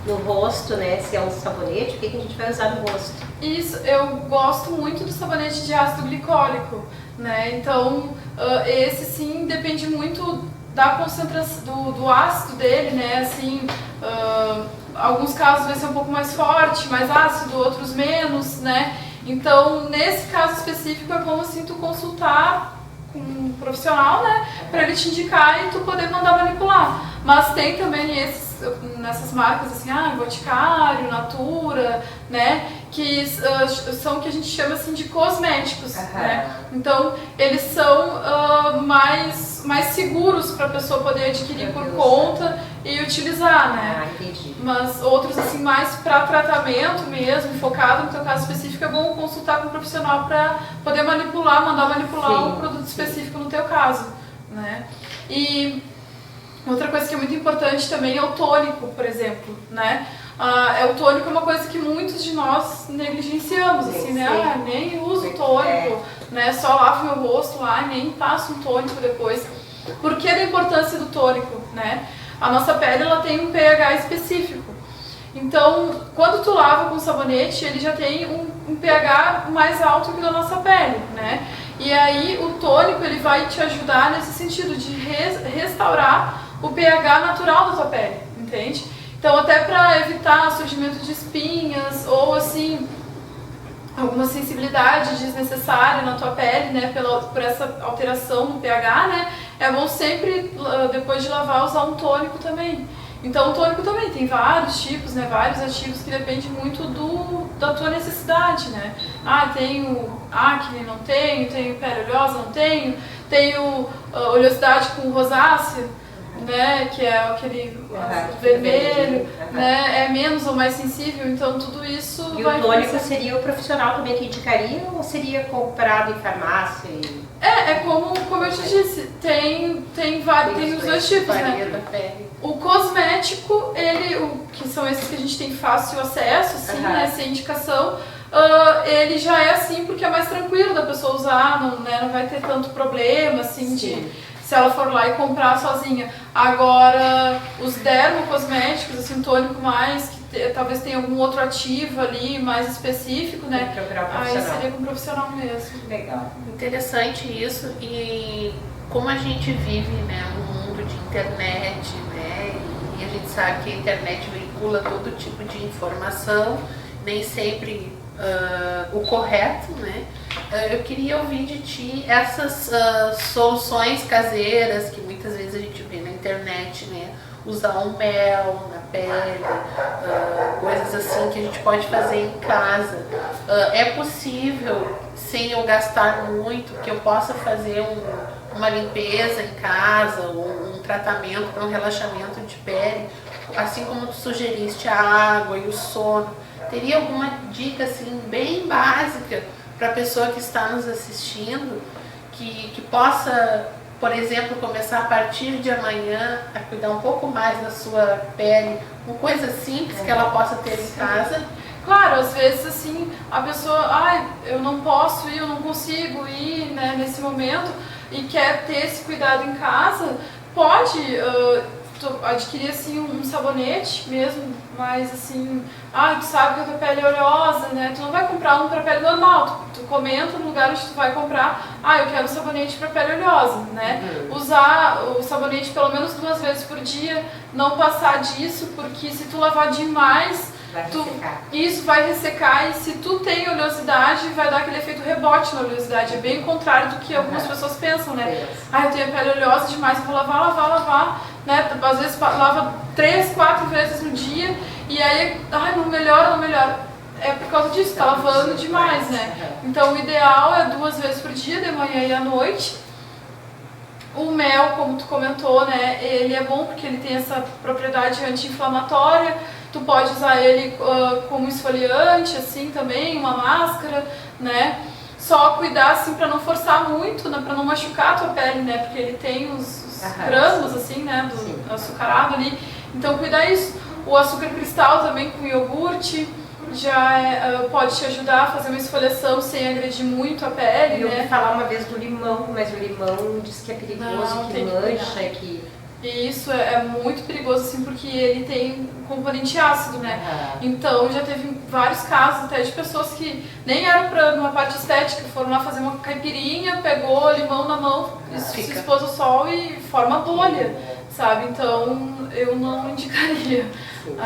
no rosto, né? Se é um sabonete, o que a gente vai usar no rosto? Isso, eu gosto muito do sabonete de ácido glicólico, né? Então, esse sim depende muito da concentração do ácido dele, né? Assim, alguns casos vai ser um pouco mais forte, mais ácido, outros menos, né? Então, nesse caso específico é bom assim tu consultar com um profissional, né? Pra ele te indicar e tu poder mandar manipular. Mas tem também nessas marcas assim, Boticário, Natura, né? Que são o que a gente chama assim de cosméticos, né? Então eles são mais seguros para a pessoa poder adquirir por conta e utilizar, né? Entendi. Mas outros assim mais para tratamento mesmo, focado no teu caso específico, é bom consultar com um profissional para poder manipular, mandar manipular um produto específico no teu caso, né? E outra coisa que é muito importante também é o tônico, por exemplo, né? O tônico é uma coisa que muitos de nós negligenciamos, assim, né? Nem uso tônico, né? Só lavo meu rosto lá e nem passo um tônico depois. Por que da importância do tônico, né? A nossa pele, ela tem um pH específico. Então, quando tu lava com sabonete, ele já tem um pH mais alto que o da nossa pele, né? E aí, o tônico, ele vai te ajudar nesse sentido de restaurar o pH natural da tua pele, entende? Então, até para evitar surgimento de espinhas ou, assim, alguma sensibilidade desnecessária na tua pele, né, por essa alteração no pH, né, é bom sempre, depois de lavar, usar um tônico também. Então, o tônico também tem vários tipos, né, vários ativos que dependem muito da tua necessidade, né. Tenho acne, não tenho pele oleosa, não tenho oleosidade com rosácea, né, que é aquele vermelho, né, é menos ou mais sensível, então tudo isso e vai... o tônico seria o profissional também que indicaria ou seria comprado em farmácia? Como eu te disse, tem os dois tipos, né? O cosmético, que são esses que a gente tem fácil acesso, assim, né, sem indicação, ele já é assim porque é mais tranquilo da pessoa usar, não, né, não vai ter tanto problema assim de se ela for lá e comprar sozinha. Agora, os dermocosméticos, assim, um tônico mais, que talvez tenha algum outro ativo ali, mais específico, né? Aí seria com um profissional mesmo. Legal. Interessante isso, e como a gente vive, né, num mundo de internet, né, e a gente sabe que a internet veicula todo tipo de informação, nem sempre o correto, né? Eu queria ouvir de ti essas soluções caseiras que muitas vezes a gente vê na internet, né? Usar um mel na pele, coisas assim que a gente pode fazer em casa. É possível, sem eu gastar muito, que eu possa fazer uma limpeza em casa, ou um tratamento para um relaxamento de pele, assim como tu sugeriste a água e o sono. Teria alguma dica assim bem básica para a pessoa que está nos assistindo, que possa, por exemplo, começar a partir de amanhã a cuidar um pouco mais da sua pele, com coisas simples que ela possa ter em casa? Claro, às vezes assim, a pessoa, eu não posso ir, eu não consigo ir, né, nesse momento, e quer ter esse cuidado em casa, pode adquirir assim um sabonete mesmo, mas assim, tu sabe que a tua pele é oleosa, né? Tu não vai comprar um para pele normal, tu comenta no lugar onde tu vai comprar, eu quero um sabonete para pele oleosa, né? Usar o sabonete pelo menos 2 vezes por dia, não passar disso, porque se tu lavar demais, isso vai ressecar, e se tu tem oleosidade, vai dar aquele efeito rebote na oleosidade. É bem o contrário do que algumas pessoas pensam, né? Eu tenho a pele oleosa demais, eu vou lavar, né? Às vezes lava 3, 4 vezes no dia, e aí, não melhora. É por causa disso, tá lavando demais, né? Então o ideal é 2 vezes por dia, de manhã e à noite. O mel, como tu comentou, né? Ele é bom porque ele tem essa propriedade anti-inflamatória. Tu pode usar ele como esfoliante, assim, também, uma máscara, né? Só cuidar, assim, pra não forçar muito, né? Pra não machucar a tua pele, né? Porque ele tem os grãos, assim, né? Do açucarado ali. Então, cuidar isso. O açúcar cristal também com iogurte já pode te ajudar a fazer uma esfoliação sem agredir muito a pele, Eu né? ouvi falar uma vez do limão, mas o limão diz que é perigoso, que mancha, que... E isso é muito perigoso, assim, porque ele tem um componente ácido, né? Então, já teve vários casos até de pessoas que nem eram pra uma parte estética, foram lá fazer uma caipirinha, pegou limão na mão, se expôs ao sol e forma bolha, sabe? Então, eu não indicaria,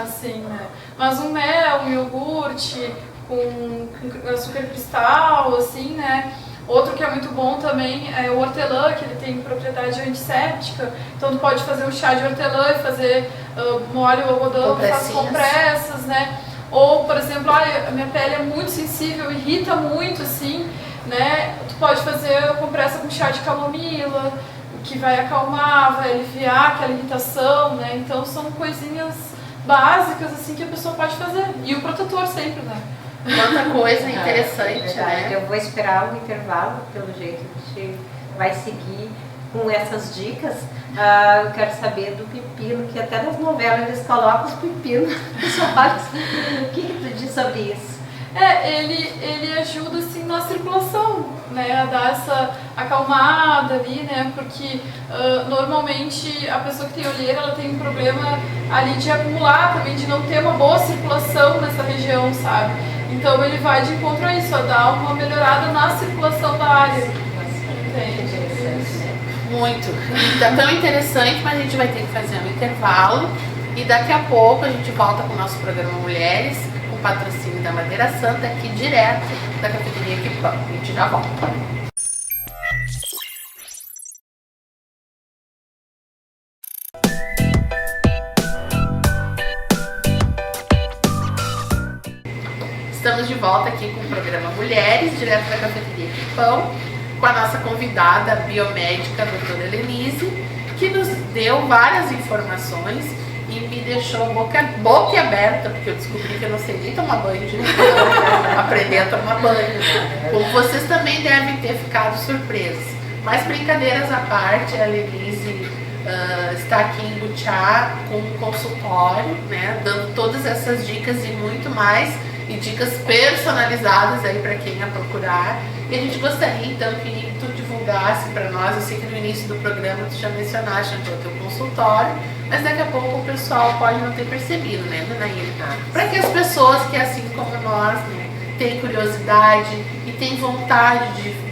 assim, né? Mas um mel, um iogurte com açúcar cristal, assim, né? Outro que é muito bom também é o hortelã, que ele tem propriedade antisséptica. Então tu pode fazer um chá de hortelã e fazer molho o algodão, faz compressas, né? Ou, por exemplo, a minha pele é muito sensível, irrita muito, assim, né? Tu pode fazer compressa com chá de camomila, que vai acalmar, vai aliviar aquela irritação, né? Então são coisinhas básicas, assim, que a pessoa pode fazer. E o protetor sempre, né? Quanta coisa interessante, né? Eu vou esperar o intervalo, pelo jeito a gente vai seguir com essas dicas. Eu quero saber do pepino, que até nas novelas eles colocam os pepinos. O que tu diz sobre isso? Ele ajuda assim na circulação, né, a dar essa acalmada ali, né, porque normalmente a pessoa que tem olheira, ela tem um problema ali de acumular também, de não ter uma boa circulação nessa região, sabe? Então ele vai de encontro a isso, a dar uma melhorada na circulação da área. Entende? Muito. Tá tão interessante, mas a gente vai ter que fazer um intervalo e daqui a pouco a gente volta com o nosso programa Mulheres, com patrocínio da Madeira Santa, aqui direto da cafeteria Quipão. A gente já volta. Estamos de volta aqui com o programa Mulheres, direto da cafeteria Quipão, com a nossa convidada a biomédica, a doutora Helenise, que nos deu várias informações e me deixou boca aberta, porque eu descobri que eu não sei nem tomar banho de aprender a tomar banho. Como vocês também devem ter ficado surpresos. Mas brincadeiras à parte, a Helenise está aqui em Butiá com um consultório, né, dando todas essas dicas e muito mais. e dicas personalizadas aí para quem a procurar. E a gente gostaria então que tu divulgasse para nós. Eu sei que no início do programa tu já mencionaste o teu consultório, mas daqui a pouco o pessoal pode não ter percebido, né, dona Ina? Para que as pessoas que, assim como nós, né, têm curiosidade e têm vontade de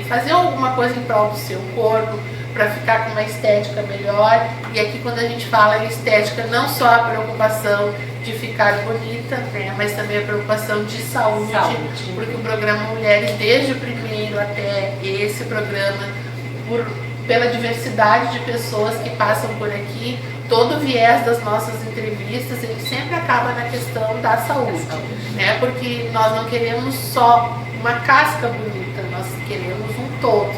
fazer alguma coisa em prol do seu corpo, para ficar com uma estética melhor. E aqui, quando a gente fala em estética, não só a preocupação de ficar bonita, né, mas também a preocupação de saúde, porque o programa Mulheres, desde o primeiro até esse programa, pela diversidade de pessoas que passam por aqui, todo o viés das nossas entrevistas, ele sempre acaba na questão da saúde, né, porque nós não queremos só uma casca bonita, nós queremos um todo,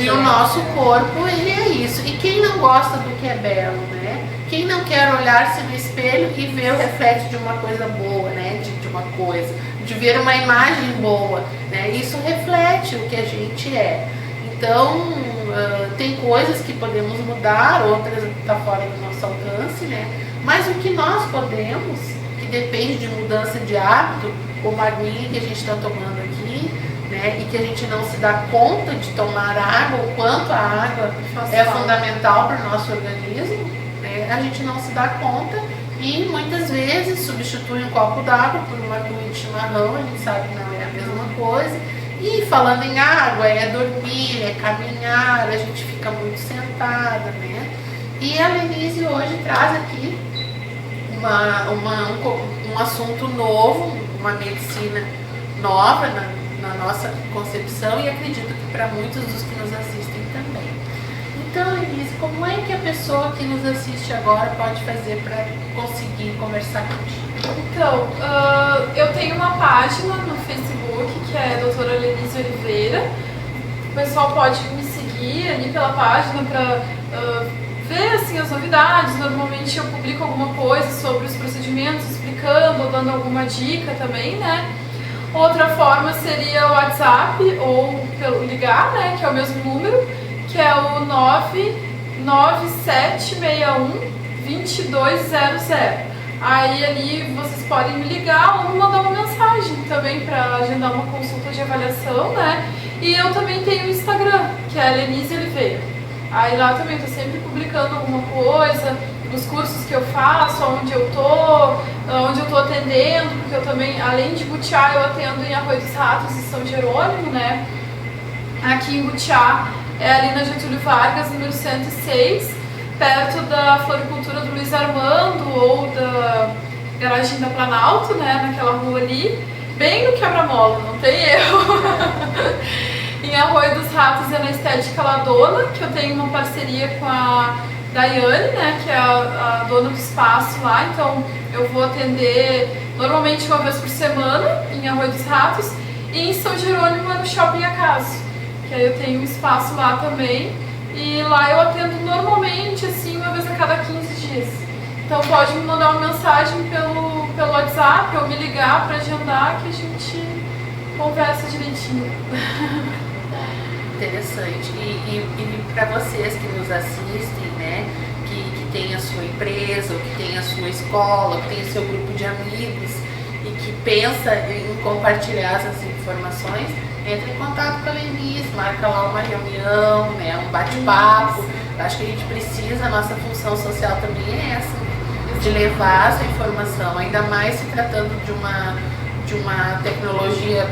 e o nosso corpo, ele é isso. E quem não gosta do que é belo, né? Quem não quer olhar-se no espelho e ver o reflexo de uma coisa boa, né? De uma coisa, de ver uma imagem boa, né? Isso reflete o que a gente é. Então, tem coisas que podemos mudar, outras está fora do nosso alcance, né? Mas o que nós podemos, que depende de mudança de hábito, como a aguinha que a gente está tomando aqui, né, e que a gente não se dá conta de tomar água, o quanto a água é fundamental para o nosso organismo, né, a gente não se dá conta e muitas vezes substitui um copo d'água por uma aguinha de chimarrão, a gente sabe que não é a mesma coisa. E falando em água, é dormir, é caminhar, a gente fica muito sentada, né? E a Lenise hoje traz aqui um assunto novo, uma medicina nova na nossa concepção, e acredito que para muitos dos que nos assistem também. Então, Lenise, como é que a pessoa que nos assiste agora pode fazer para conseguir conversar contigo? Então, eu tenho uma página no Facebook que é Doutora Lenise Oliveira. O pessoal pode me seguir ali pela página para ver assim, as novidades. Normalmente eu publico alguma coisa sobre os procedimentos, explicando, dando alguma dica também, né? Outra forma seria o WhatsApp ou pelo ligar, né? Que é o mesmo número, que é o 99761-2200. Aí ali vocês podem me ligar ou me mandar uma mensagem também para agendar uma consulta de avaliação, né? E eu também tenho o Instagram, que é Lenise Oliveira. Aí lá também estou sempre publicando alguma coisa, dos cursos que eu faço, onde eu tô atendendo, porque eu também, além de Butiá, eu atendo em Arroio dos Ratos e São Jerônimo, né? Aqui em Butiá é ali na Getúlio Vargas, número 106, perto da floricultura do Luiz Armando ou da garagem da Planalto, né? Naquela rua ali, bem no quebra-mola, não tem erro. Em Arroio dos Ratos é na Estética Ladona, que eu tenho uma parceria com a Daiane, né, que é a dona do espaço lá. Então eu vou atender normalmente uma vez por semana em Arroio dos Ratos, e em São Jerônimo é no Shopping Acaso, que aí eu tenho um espaço lá também, e lá eu atendo normalmente assim uma vez a cada 15 dias. Então pode me mandar uma mensagem pelo WhatsApp ou me ligar para agendar, que a gente conversa direitinho. Interessante. E para vocês que nos assistem, né, que tem a sua empresa, ou que tem a sua escola, que tem o seu grupo de amigos e que pensa em compartilhar essas informações, entre em contato com a Lenise, marca lá uma reunião, né, um bate-papo. Acho que a gente precisa, a nossa função social também é essa, né, de levar essa informação, ainda mais se tratando de uma tecnologia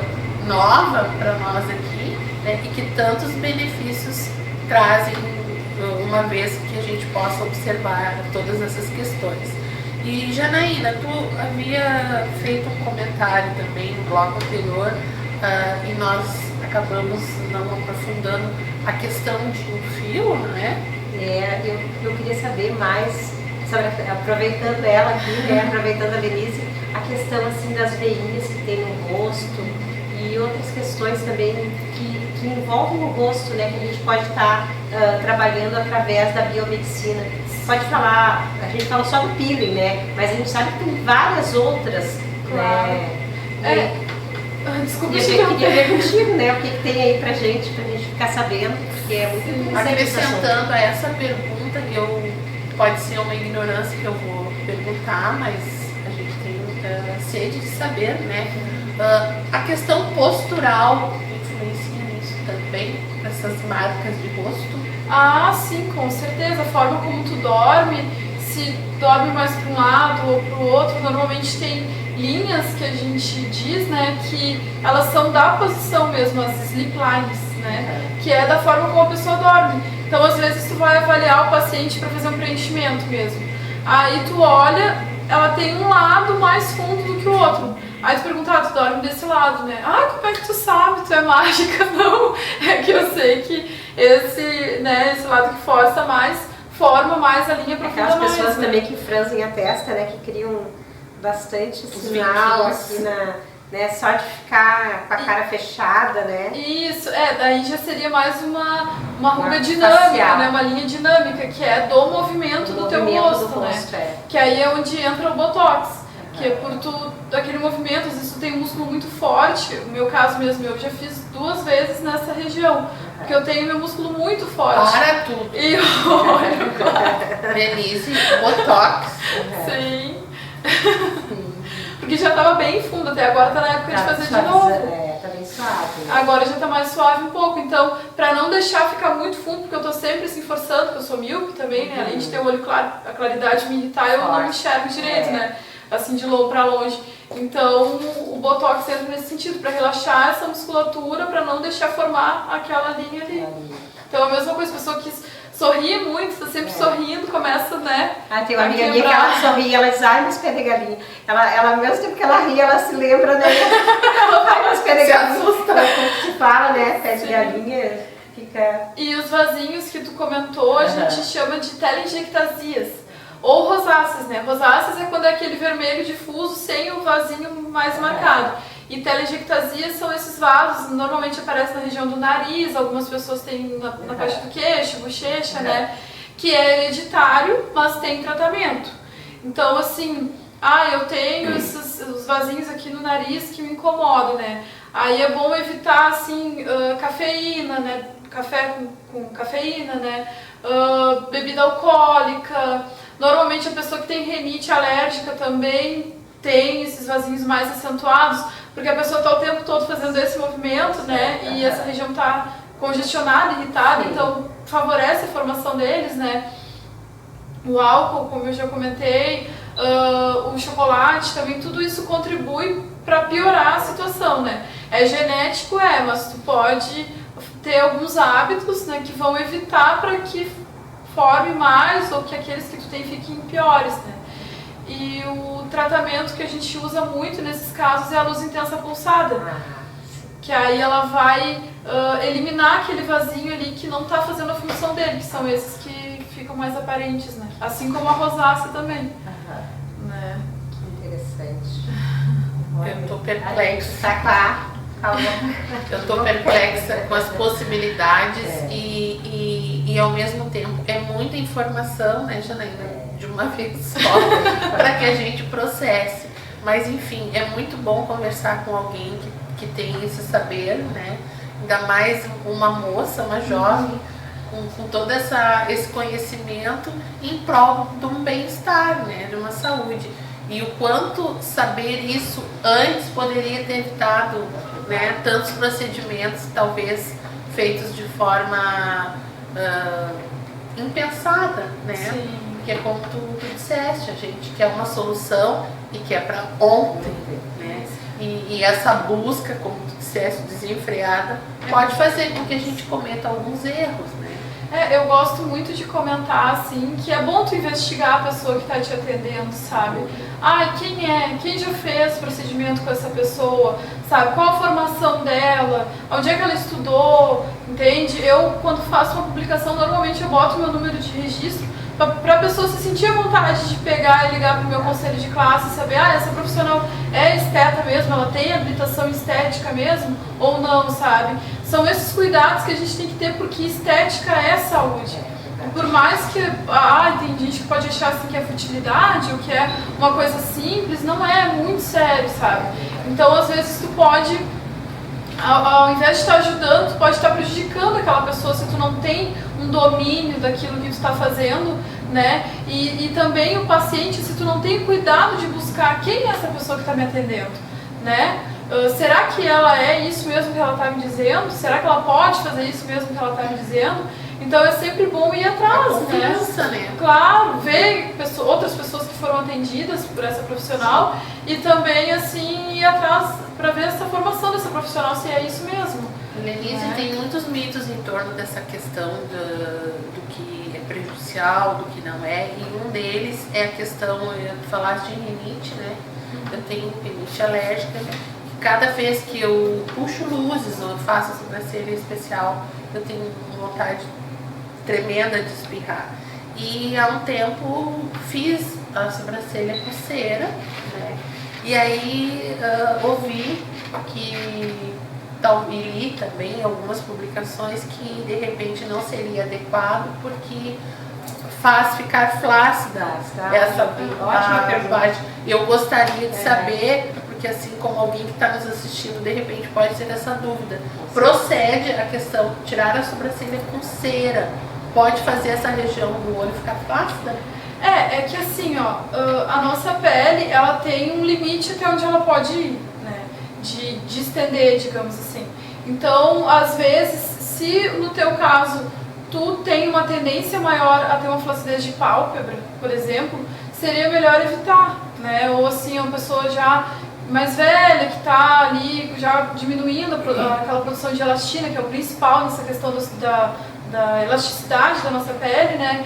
nova para nós aqui, né, e que tantos benefícios trazem, uma vez que a gente possa observar todas essas questões. E Janaína, tu havia feito um comentário também no bloco anterior, e nós acabamos não aprofundando a questão de um fio, não é? Eu queria saber mais, sabe, aproveitando ela aqui, né, aproveitando a Lenise, a questão assim das veinhas que tem no rosto e outras questões também que envolvem o rosto, né, que a gente pode estar trabalhando através da biomedicina. Pode falar, a gente fala só do peeling, né, mas a gente sabe que tem várias outras, claro, né? Desculpa, queria ver contigo, né, o que tem aí pra gente ficar sabendo, porque é muito interessante. Acrescentando a essa pergunta, pode ser uma ignorância que eu vou perguntar, mas a gente tem sede de saber, né? A questão postural influencia nisso também, essas marcas de rosto? Ah, sim, com certeza. A forma como tu dorme, se dorme mais para um lado ou para o outro, normalmente tem linhas que a gente diz, né, que elas são da posição mesmo, as sleep lines, né, que é da forma como a pessoa dorme. Então, às vezes, tu vai avaliar o paciente para fazer um preenchimento mesmo. Aí tu olha, ela tem um lado mais fundo do que o outro. Aí tu pergunta, tu dorme desse lado, né? Como é que tu sabe? Tu é mágica? Não, é que eu sei que esse lado que força mais, forma mais a linha profunda. Aquelas pessoas né? também que franzem a testa, né? Que criam bastante sinal aqui né? Só de ficar com a cara fechada, né? Isso, daí já seria mais uma ruga dinâmica, facial, né? Uma linha dinâmica, que é do movimento do teu rosto, né? Que aí é onde entra o Botox. Que é por aquele movimento, às vezes tu tem um músculo muito forte, no meu caso mesmo, eu já fiz 2 vezes nessa região, porque eu tenho meu músculo muito forte. Para tudo! E olha, Denise, Botox. Sim. Porque já estava bem fundo, até agora tá na época de fazer de novo. Tá bem suave. Né? Agora já tá mais suave um pouco, então pra não deixar ficar muito fundo, porque eu tô sempre assim forçando, porque eu sou míope também, né? Além de ter o olho claro, a claridade me irritar, eu não enxergo direito, né? Assim de longe pra longe. Então o Botox entra nesse sentido, pra relaxar essa musculatura, pra não deixar formar aquela linha ali. Então a mesma coisa, a pessoa que sorri muito, tá sempre sorrindo, começa, né? Tem uma amiga minha que ela sorri, ela diz, ai, meus pés de galinha. Ela, ao mesmo tempo que ela ri, ela se lembra, né? Ai, meus pés de galinha. Assusta. Como se fala, né? Pé de galinha fica... E os vasinhos que tu comentou, a gente chama de telangiectasias. Ou rosáceas, né? Rosáceas é quando é aquele vermelho difuso sem o vasinho mais marcado. E telangiectasias são esses vasos, normalmente aparecem na região do nariz, algumas pessoas têm na parte do queixo, bochecha, né? Que é hereditário, mas tem tratamento. Então, assim, eu tenho os vasinhos aqui no nariz que me incomodam, né? Aí é bom evitar, assim, cafeína, né? Café com cafeína, né? Bebida alcoólica. Normalmente a pessoa que tem rinite alérgica também tem esses vasinhos mais acentuados, porque a pessoa está o tempo todo fazendo esse movimento, né? E essa região está congestionada, irritada, então favorece a formação deles, né? O álcool, como eu já comentei, o chocolate também, tudo isso contribui para piorar a situação, né? É genético, mas tu pode ter alguns hábitos, né, que vão evitar para que forme mais ou que aqueles que tu tem fiquem piores, né? E o tratamento que a gente usa muito nesses casos é a luz intensa pulsada, que aí ela vai eliminar aquele vasinho ali que não está fazendo a função dele, que são esses que ficam mais aparentes, né? Assim como a rosácea também. Né? Que interessante. Eu tô perplexa. Eu tô perplexa com as possibilidades e ao mesmo tempo é muita informação, né, Janaína? De uma vez só, para que a gente processe. Mas enfim, é muito bom conversar com alguém que tem esse saber, né? Ainda mais uma moça, uma jovem, com todo esse conhecimento em prol de um bem-estar, né? De uma saúde. E o quanto saber isso antes poderia ter evitado, né, tantos procedimentos, talvez feitos de forma impensada, né? Sim. Porque como tu disseste, a gente quer uma solução e quer para ontem, né? E essa busca, como tu disseste, desenfreada, pode fazer com que a gente cometa alguns erros, né? Eu gosto muito de comentar, assim, que é bom tu investigar a pessoa que está te atendendo, sabe? Quem é? Quem já fez procedimento com essa pessoa? Sabe? Qual a formação dela? Onde é que ela estudou? Entende? Eu, quando faço uma publicação, normalmente eu boto meu número de registro para a pessoa se sentir à vontade de pegar e ligar para o meu conselho de classe e saber, essa profissional é esteta mesmo, ela tem habilitação estética mesmo ou não, sabe? São esses cuidados que a gente tem que ter, porque estética é saúde. Por mais que, tem gente que pode achar assim que é futilidade ou que é uma coisa simples, não é muito sério, sabe? Então, às vezes, tu pode, ao invés de estar ajudando, tu pode estar prejudicando aquela pessoa se tu não tem um domínio daquilo que tu está fazendo, né? E também o paciente, se tu não tem cuidado de buscar quem é essa pessoa que está me atendendo, né? Será que ela é isso mesmo que ela está me dizendo? Será que ela pode fazer isso mesmo que ela está me dizendo? Então é sempre bom ir atrás, né? Claro, ver outras pessoas que foram atendidas por essa profissional e também assim ir atrás para ver essa formação dessa profissional, se é isso mesmo. Lenise, tem muitos mitos em torno dessa questão do que é prejudicial, do que não é, e um deles é a questão, tu falaste de rinite, né? Eu tenho rinite alérgica, cada vez que eu puxo luzes ou faço a sobrancelha especial, eu tenho vontade tremenda de espirrar. E há um tempo fiz a sobrancelha com cera, né? E aí ouvi que e li também algumas publicações que de repente não seria adequado porque faz ficar flácida essa ótima pergunta. Eu gostaria de saber, porque assim como alguém que está nos assistindo de repente pode ter essa dúvida. Procede a questão de tirar a sobrancelha com cera, pode fazer essa região do olho ficar flácida? É que assim, ó, a nossa pele, ela tem um limite até onde ela pode ir, né, de estender, digamos assim. Então, às vezes, se no teu caso, tu tem uma tendência maior a ter uma flacidez de pálpebra, por exemplo, seria melhor evitar, né, ou assim, uma pessoa já mais velha, que está ali já diminuindo aquela produção de elastina, que é o principal nessa questão da elasticidade da nossa pele, né?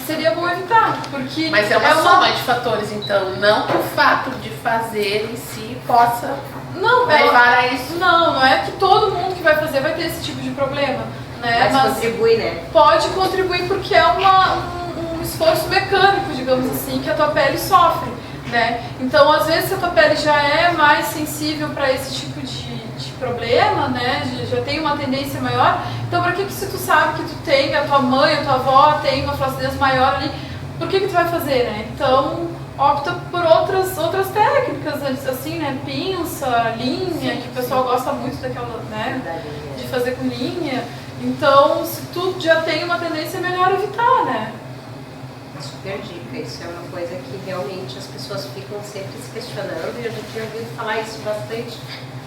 Seria bom evitar, porque... Mas é uma soma de fatores, então, não que o fato de fazer em si possa levar a isso. Não é que todo mundo que vai fazer vai ter esse tipo de problema, né? Mas contribui, né? Pode contribuir porque é um esforço mecânico, digamos assim, que a tua pele sofre, né? Então, às vezes, se a tua pele já é mais sensível para esse tipo de problema, né, já tem uma tendência maior, então para que se tu sabe que tu tem, a tua mãe, a tua avó tem uma flacidez maior ali, por que tu vai fazer, né? Então opta por outras técnicas, assim, né, pinça, linha, que o pessoal gosta muito daquela, né, de fazer com linha. Então, se tu já tem uma tendência, é melhor evitar, né? Super dica, isso é uma coisa que realmente as pessoas ficam sempre se questionando e eu já tinha ouvido falar isso bastante.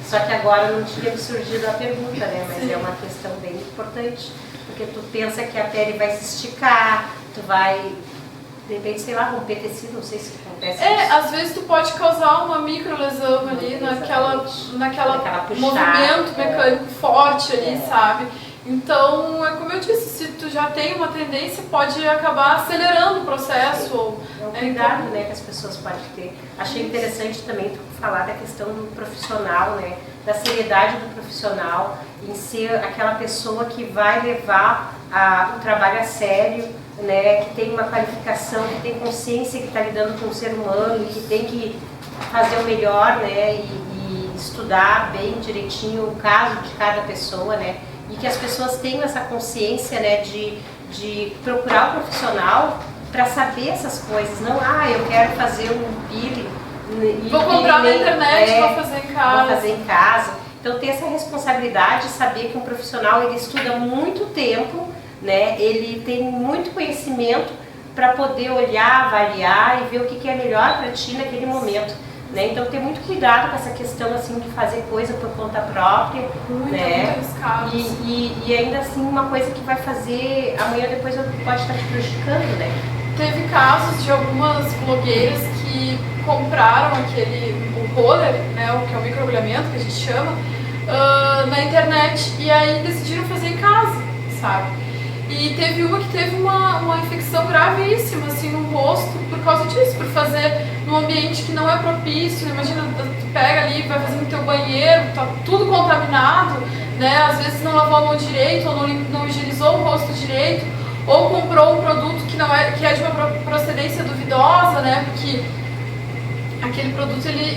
Só que agora não tinha me surgido a pergunta, né? Mas é uma questão bem importante, porque tu pensa que a pele vai se esticar, tu vai, de repente, sei lá, romper tecido, não sei se acontece isso. Às vezes tu pode causar uma microlesão ali, naquela movimento mecânico forte ali, sabe? Então, é como eu disse, se tu já tem uma tendência, pode acabar acelerando o processo. É um cuidado, né, que as pessoas podem ter. Achei interessante também tu falar da questão do profissional, né, da seriedade do profissional, em ser aquela pessoa que vai levar o trabalho a sério, né, que tem uma qualificação, que tem consciência que está lidando com o ser humano e que tem que fazer o melhor, né, e estudar bem direitinho o caso de cada pessoa, né. E que as pessoas tenham essa consciência, né, de procurar o profissional para saber essas coisas. Não, eu quero fazer um peeling. Vou comprar na internet, vou fazer em casa. Vou fazer em casa. Então, ter essa responsabilidade de saber que um profissional, ele estuda muito tempo, né, ele tem muito conhecimento para poder olhar, avaliar e ver o que é melhor para ti naquele momento. Né? Então, ter muito cuidado com essa questão assim, de fazer coisa por conta própria, né? E ainda assim, uma coisa que vai fazer amanhã depois pode estar te prejudicando, né? Teve casos de algumas blogueiras que compraram o roller, né, o que é o microagulhamento que a gente chama, na internet e aí decidiram fazer em casa, sabe? E teve uma que teve uma infecção gravíssima assim, no rosto por causa disso, por fazer num ambiente que não é propício. Imagina, tu pega ali, vai fazer no teu banheiro, tá tudo contaminado, né? Às vezes não lavou a mão direito, ou não higienizou o rosto direito, ou comprou um produto que é de uma procedência duvidosa, né? Porque aquele produto ele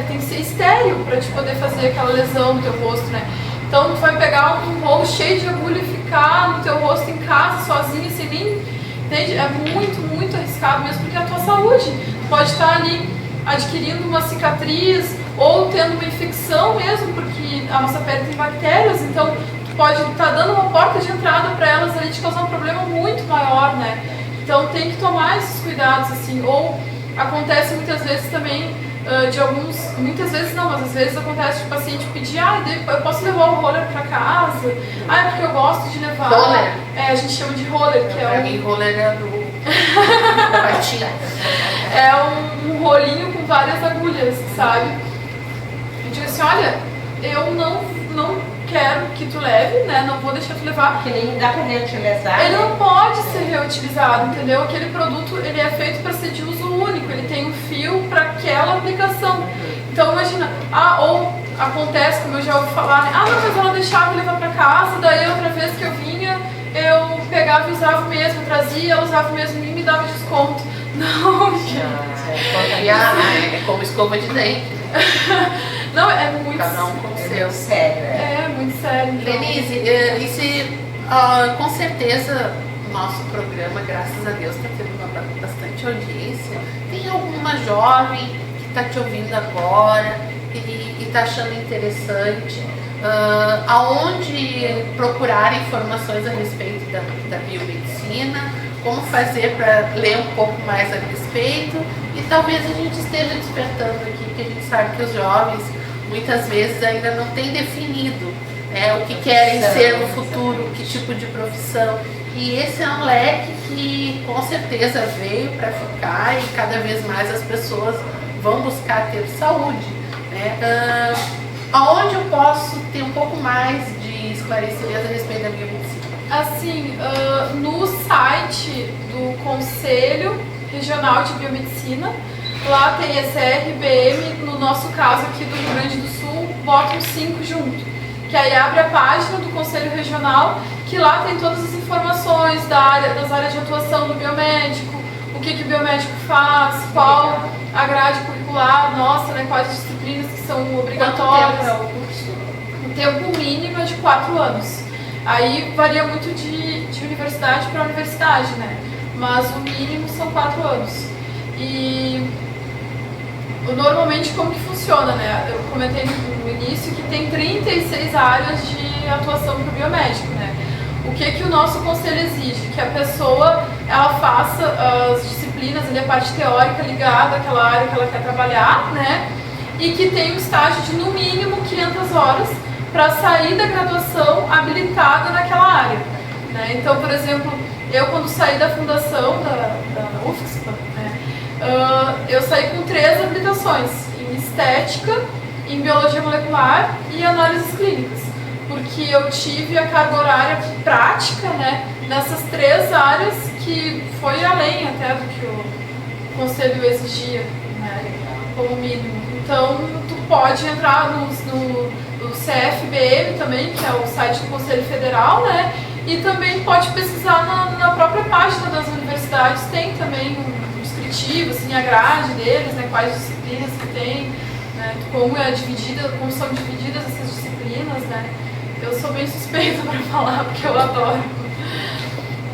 tem que ser estéril para te poder fazer aquela lesão no teu rosto, né? Então tu vai pegar um rolo cheio de agulha e ficar no teu rosto em casa, sozinha, sem nem... Entende? É muito, muito arriscado mesmo, porque é a tua saúde. Tu pode estar ali adquirindo uma cicatriz ou tendo uma infecção mesmo, porque a nossa pele tem bactérias, então tu pode estar dando uma porta de entrada para elas ali te causar um problema muito maior, né? Então tem que tomar esses cuidados, assim, ou acontece muitas vezes também muitas vezes não, mas às vezes acontece de paciente pedir, eu posso levar o roller pra casa? É porque eu gosto de levar. Roller? A gente chama de roller, que pra mim, roller é do batinha. É um rolinho com várias agulhas, sabe? Eu digo assim, olha, eu não quero que tu leve, né? Não vou deixar tu levar. Porque nem dá pra reutilizar. Ele não pode ser reutilizado, entendeu? Aquele produto, ele é feito para ser de uso único, ele tem um fio para aquela aplicação. Então imagina, ou acontece, como eu já ouvi falar, né? Não, mas ela deixava eu levar para casa, daí outra vez que eu vinha, eu pegava e usava o mesmo, trazia, ela usava o mesmo e me dava desconto. Não, gente. É como escova de dente. Não, é muito... Cada um com o seu. Sério, É muito sério. Então. Denise, com certeza o nosso programa, graças a Deus, está tendo bastante audiência. Tem alguma jovem que está te ouvindo agora e está achando interessante? Aonde procurar informações a respeito da biomedicina? Como fazer para ler um pouco mais a respeito? E talvez a gente esteja despertando aqui, que a gente sabe que os jovens muitas vezes ainda não têm definido o que querem ser no futuro, que tipo de profissão. E esse é um leque que com certeza veio para ficar e cada vez mais as pessoas vão buscar ter saúde. Né? Aonde eu posso ter um pouco mais de esclarecimento a respeito da biomedicina? Assim, no site do Conselho Regional de Biomedicina, lá tem esse RBM, no nosso caso aqui do Rio Grande do Sul, bota um 5 junto. Que aí abre a página do Conselho Regional, que lá tem todas as informações das áreas de atuação do biomédico, o que o biomédico faz, qual a grade curricular nossa, né, quais disciplinas que são obrigatórias. Quanto tempo é o curso? O tempo mínimo é de 4 anos. Aí varia muito de universidade para universidade, né? Mas o mínimo são 4 anos. E normalmente como que funciona, né? Eu comentei no início que tem 36 áreas de atuação para o biomédico, né? O que o nosso conselho exige? Que a pessoa ela faça as disciplinas, a parte teórica ligada àquela área que ela quer trabalhar, né? E que tenha um estágio de no mínimo 500 horas para sair da graduação habilitada naquela área. Né? Então, por exemplo, eu quando saí da fundação da UFSPA, né, eu saí com 3 habilitações, em estética, em biologia molecular e análises clínicas, porque eu tive a carga horária prática, né, nessas 3 áreas que foi além até do que o conselho exigia, né, como mínimo. Então, tu pode entrar no CFBM também, que é o site do Conselho Federal, né? E também pode pesquisar na própria página das universidades, tem também um descritivo, assim, a grade deles, né? Quais disciplinas que tem, né? Como são divididas essas disciplinas, né? Eu sou bem suspeita para falar, porque eu adoro.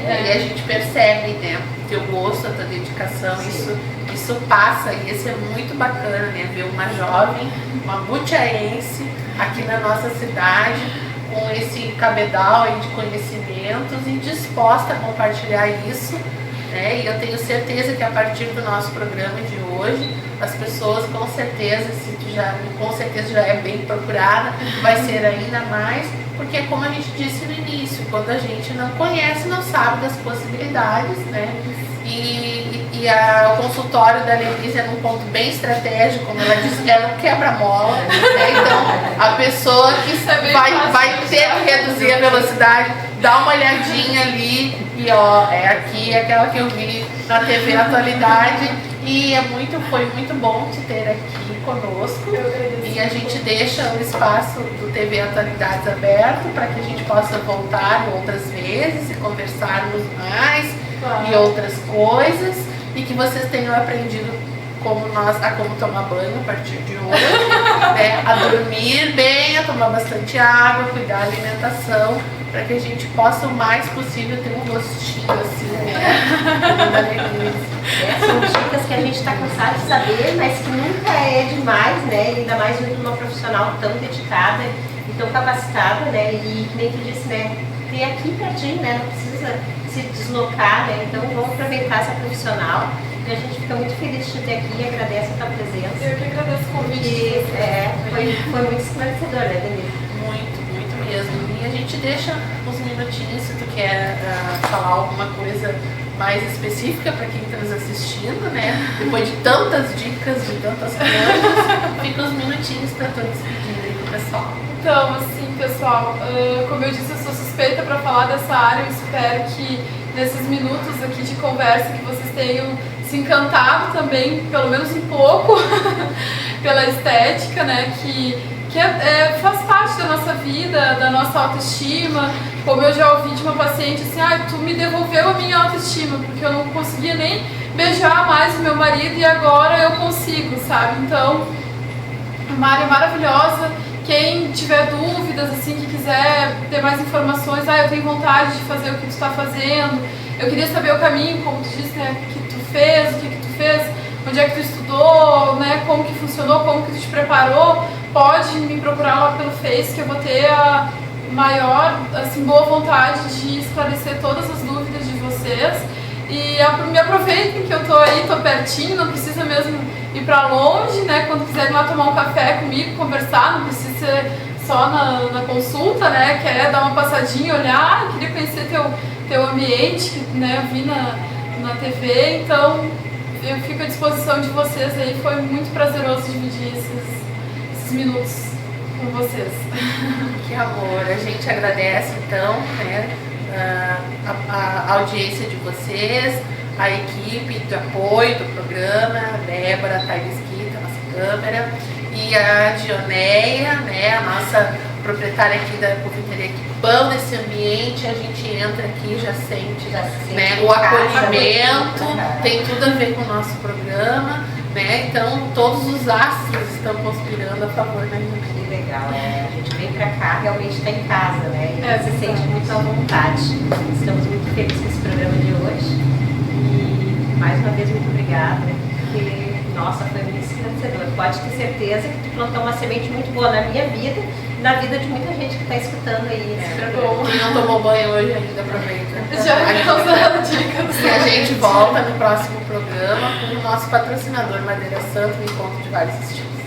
E a gente percebe, né, o teu gosto, a tua dedicação, isso passa, e isso é muito bacana, né, ver uma jovem, uma butiaense aqui na nossa cidade, com esse cabedal aí de conhecimentos e disposta a compartilhar isso, né, e eu tenho certeza que a partir do nosso programa de hoje, as pessoas com certeza já é bem procurada, vai ser ainda mais, porque como a gente disse no início, quando a gente não conhece, não sabe das possibilidades, né? O consultório da Lenise é num ponto bem estratégico, como ela disse, é no quebra-mola, né? Então a pessoa que vai ter que reduzir a velocidade, dá uma olhadinha ali e aqui é aquela que eu vi na TV Atualidade. E foi muito bom te ter aqui conosco, e a gente deixa o espaço do TV Atualidades aberto para que a gente possa voltar outras vezes e conversarmos mais e outras coisas, e que vocês tenham aprendido como tomar banho a partir de hoje, né? A dormir bem, a tomar bastante água, cuidar da alimentação, para que a gente possa o mais possível ter um rostinho assim, né? São dicas que a gente está cansado de saber, mas que nunca é demais, né? Ainda mais uma profissional tão dedicada e tão capacitada, né? E que nem tu disse, né? ter aqui pertinho, né? Não precisa se deslocar, né? Então vamos aproveitar essa profissional. E a gente fica muito feliz de te ter aqui e agradece a tua presença. Eu que agradeço o convite. Foi muito esclarecedor, né, Denise? Muito mesmo. E a gente deixa uns minutinhos se tu quer falar alguma coisa mais específica para quem está nos assistindo, né? Depois de tantas dicas, de tantas coisas, fica uns minutinhos para tu despedir aí pro pessoal. Então, assim, pessoal, como eu disse, eu sou suspeita para falar dessa área. Eu espero que nesses minutos aqui de conversa que vocês tenham se encantado também, pelo menos um pouco, pela estética, né? Que faz parte da nossa vida, da nossa autoestima. Como eu já ouvi de uma paciente assim, tu me devolveu a minha autoestima, porque eu não conseguia nem beijar mais o meu marido e agora eu consigo, sabe? Então, uma área maravilhosa. Quem tiver dúvidas, assim, que quiser ter mais informações, eu tenho vontade de fazer o que tu está fazendo, eu queria saber o caminho, como tu disse, né, que tu fez, o que tu fez, onde é que tu estudou, né, como que funcionou, como que tu te preparou, pode me procurar lá pelo Face, que eu vou ter a maior, assim, boa vontade de esclarecer todas as dúvidas de vocês. E me aproveitem que eu tô aí, tô pertinho, não precisa mesmo ir pra longe, né? Quando quiserem lá tomar um café comigo, conversar, não precisa ser só na consulta, né? Quer dar uma passadinha, olhar, queria conhecer teu ambiente, que, né, eu vi na TV, então eu fico à disposição de vocês aí, foi muito prazeroso dividir esses minutos com vocês. Que amor, a gente agradece então, né? A audiência de vocês, a equipe de apoio do programa, a Débora, a Thaís Mesquita, nossa câmera, e a Dioneia, né, a nossa proprietária aqui da confeitaria Que Pão. Nesse ambiente a gente entra aqui e já sente, né, o acolhimento, tem tudo a ver com o nosso programa, né? Então todos os astros estão conspirando a favor da gente. Que legal, a gente vem pra cá, realmente está em casa, né? E se sente muito à vontade. Estamos muito felizes com esse programa de hoje. E mais uma vez, muito obrigada, porque, nossa, foi muito esclarecedor. Pode ter certeza que tu plantou uma semente muito boa na minha vida e na vida de muita gente que está escutando aí esse programa. Quem não tomou banho hoje ainda aproveita. Já estão dando dicas. E a gente volta no próximo programa com o nosso patrocinador Madeira Santa, o encontro de vários estilos.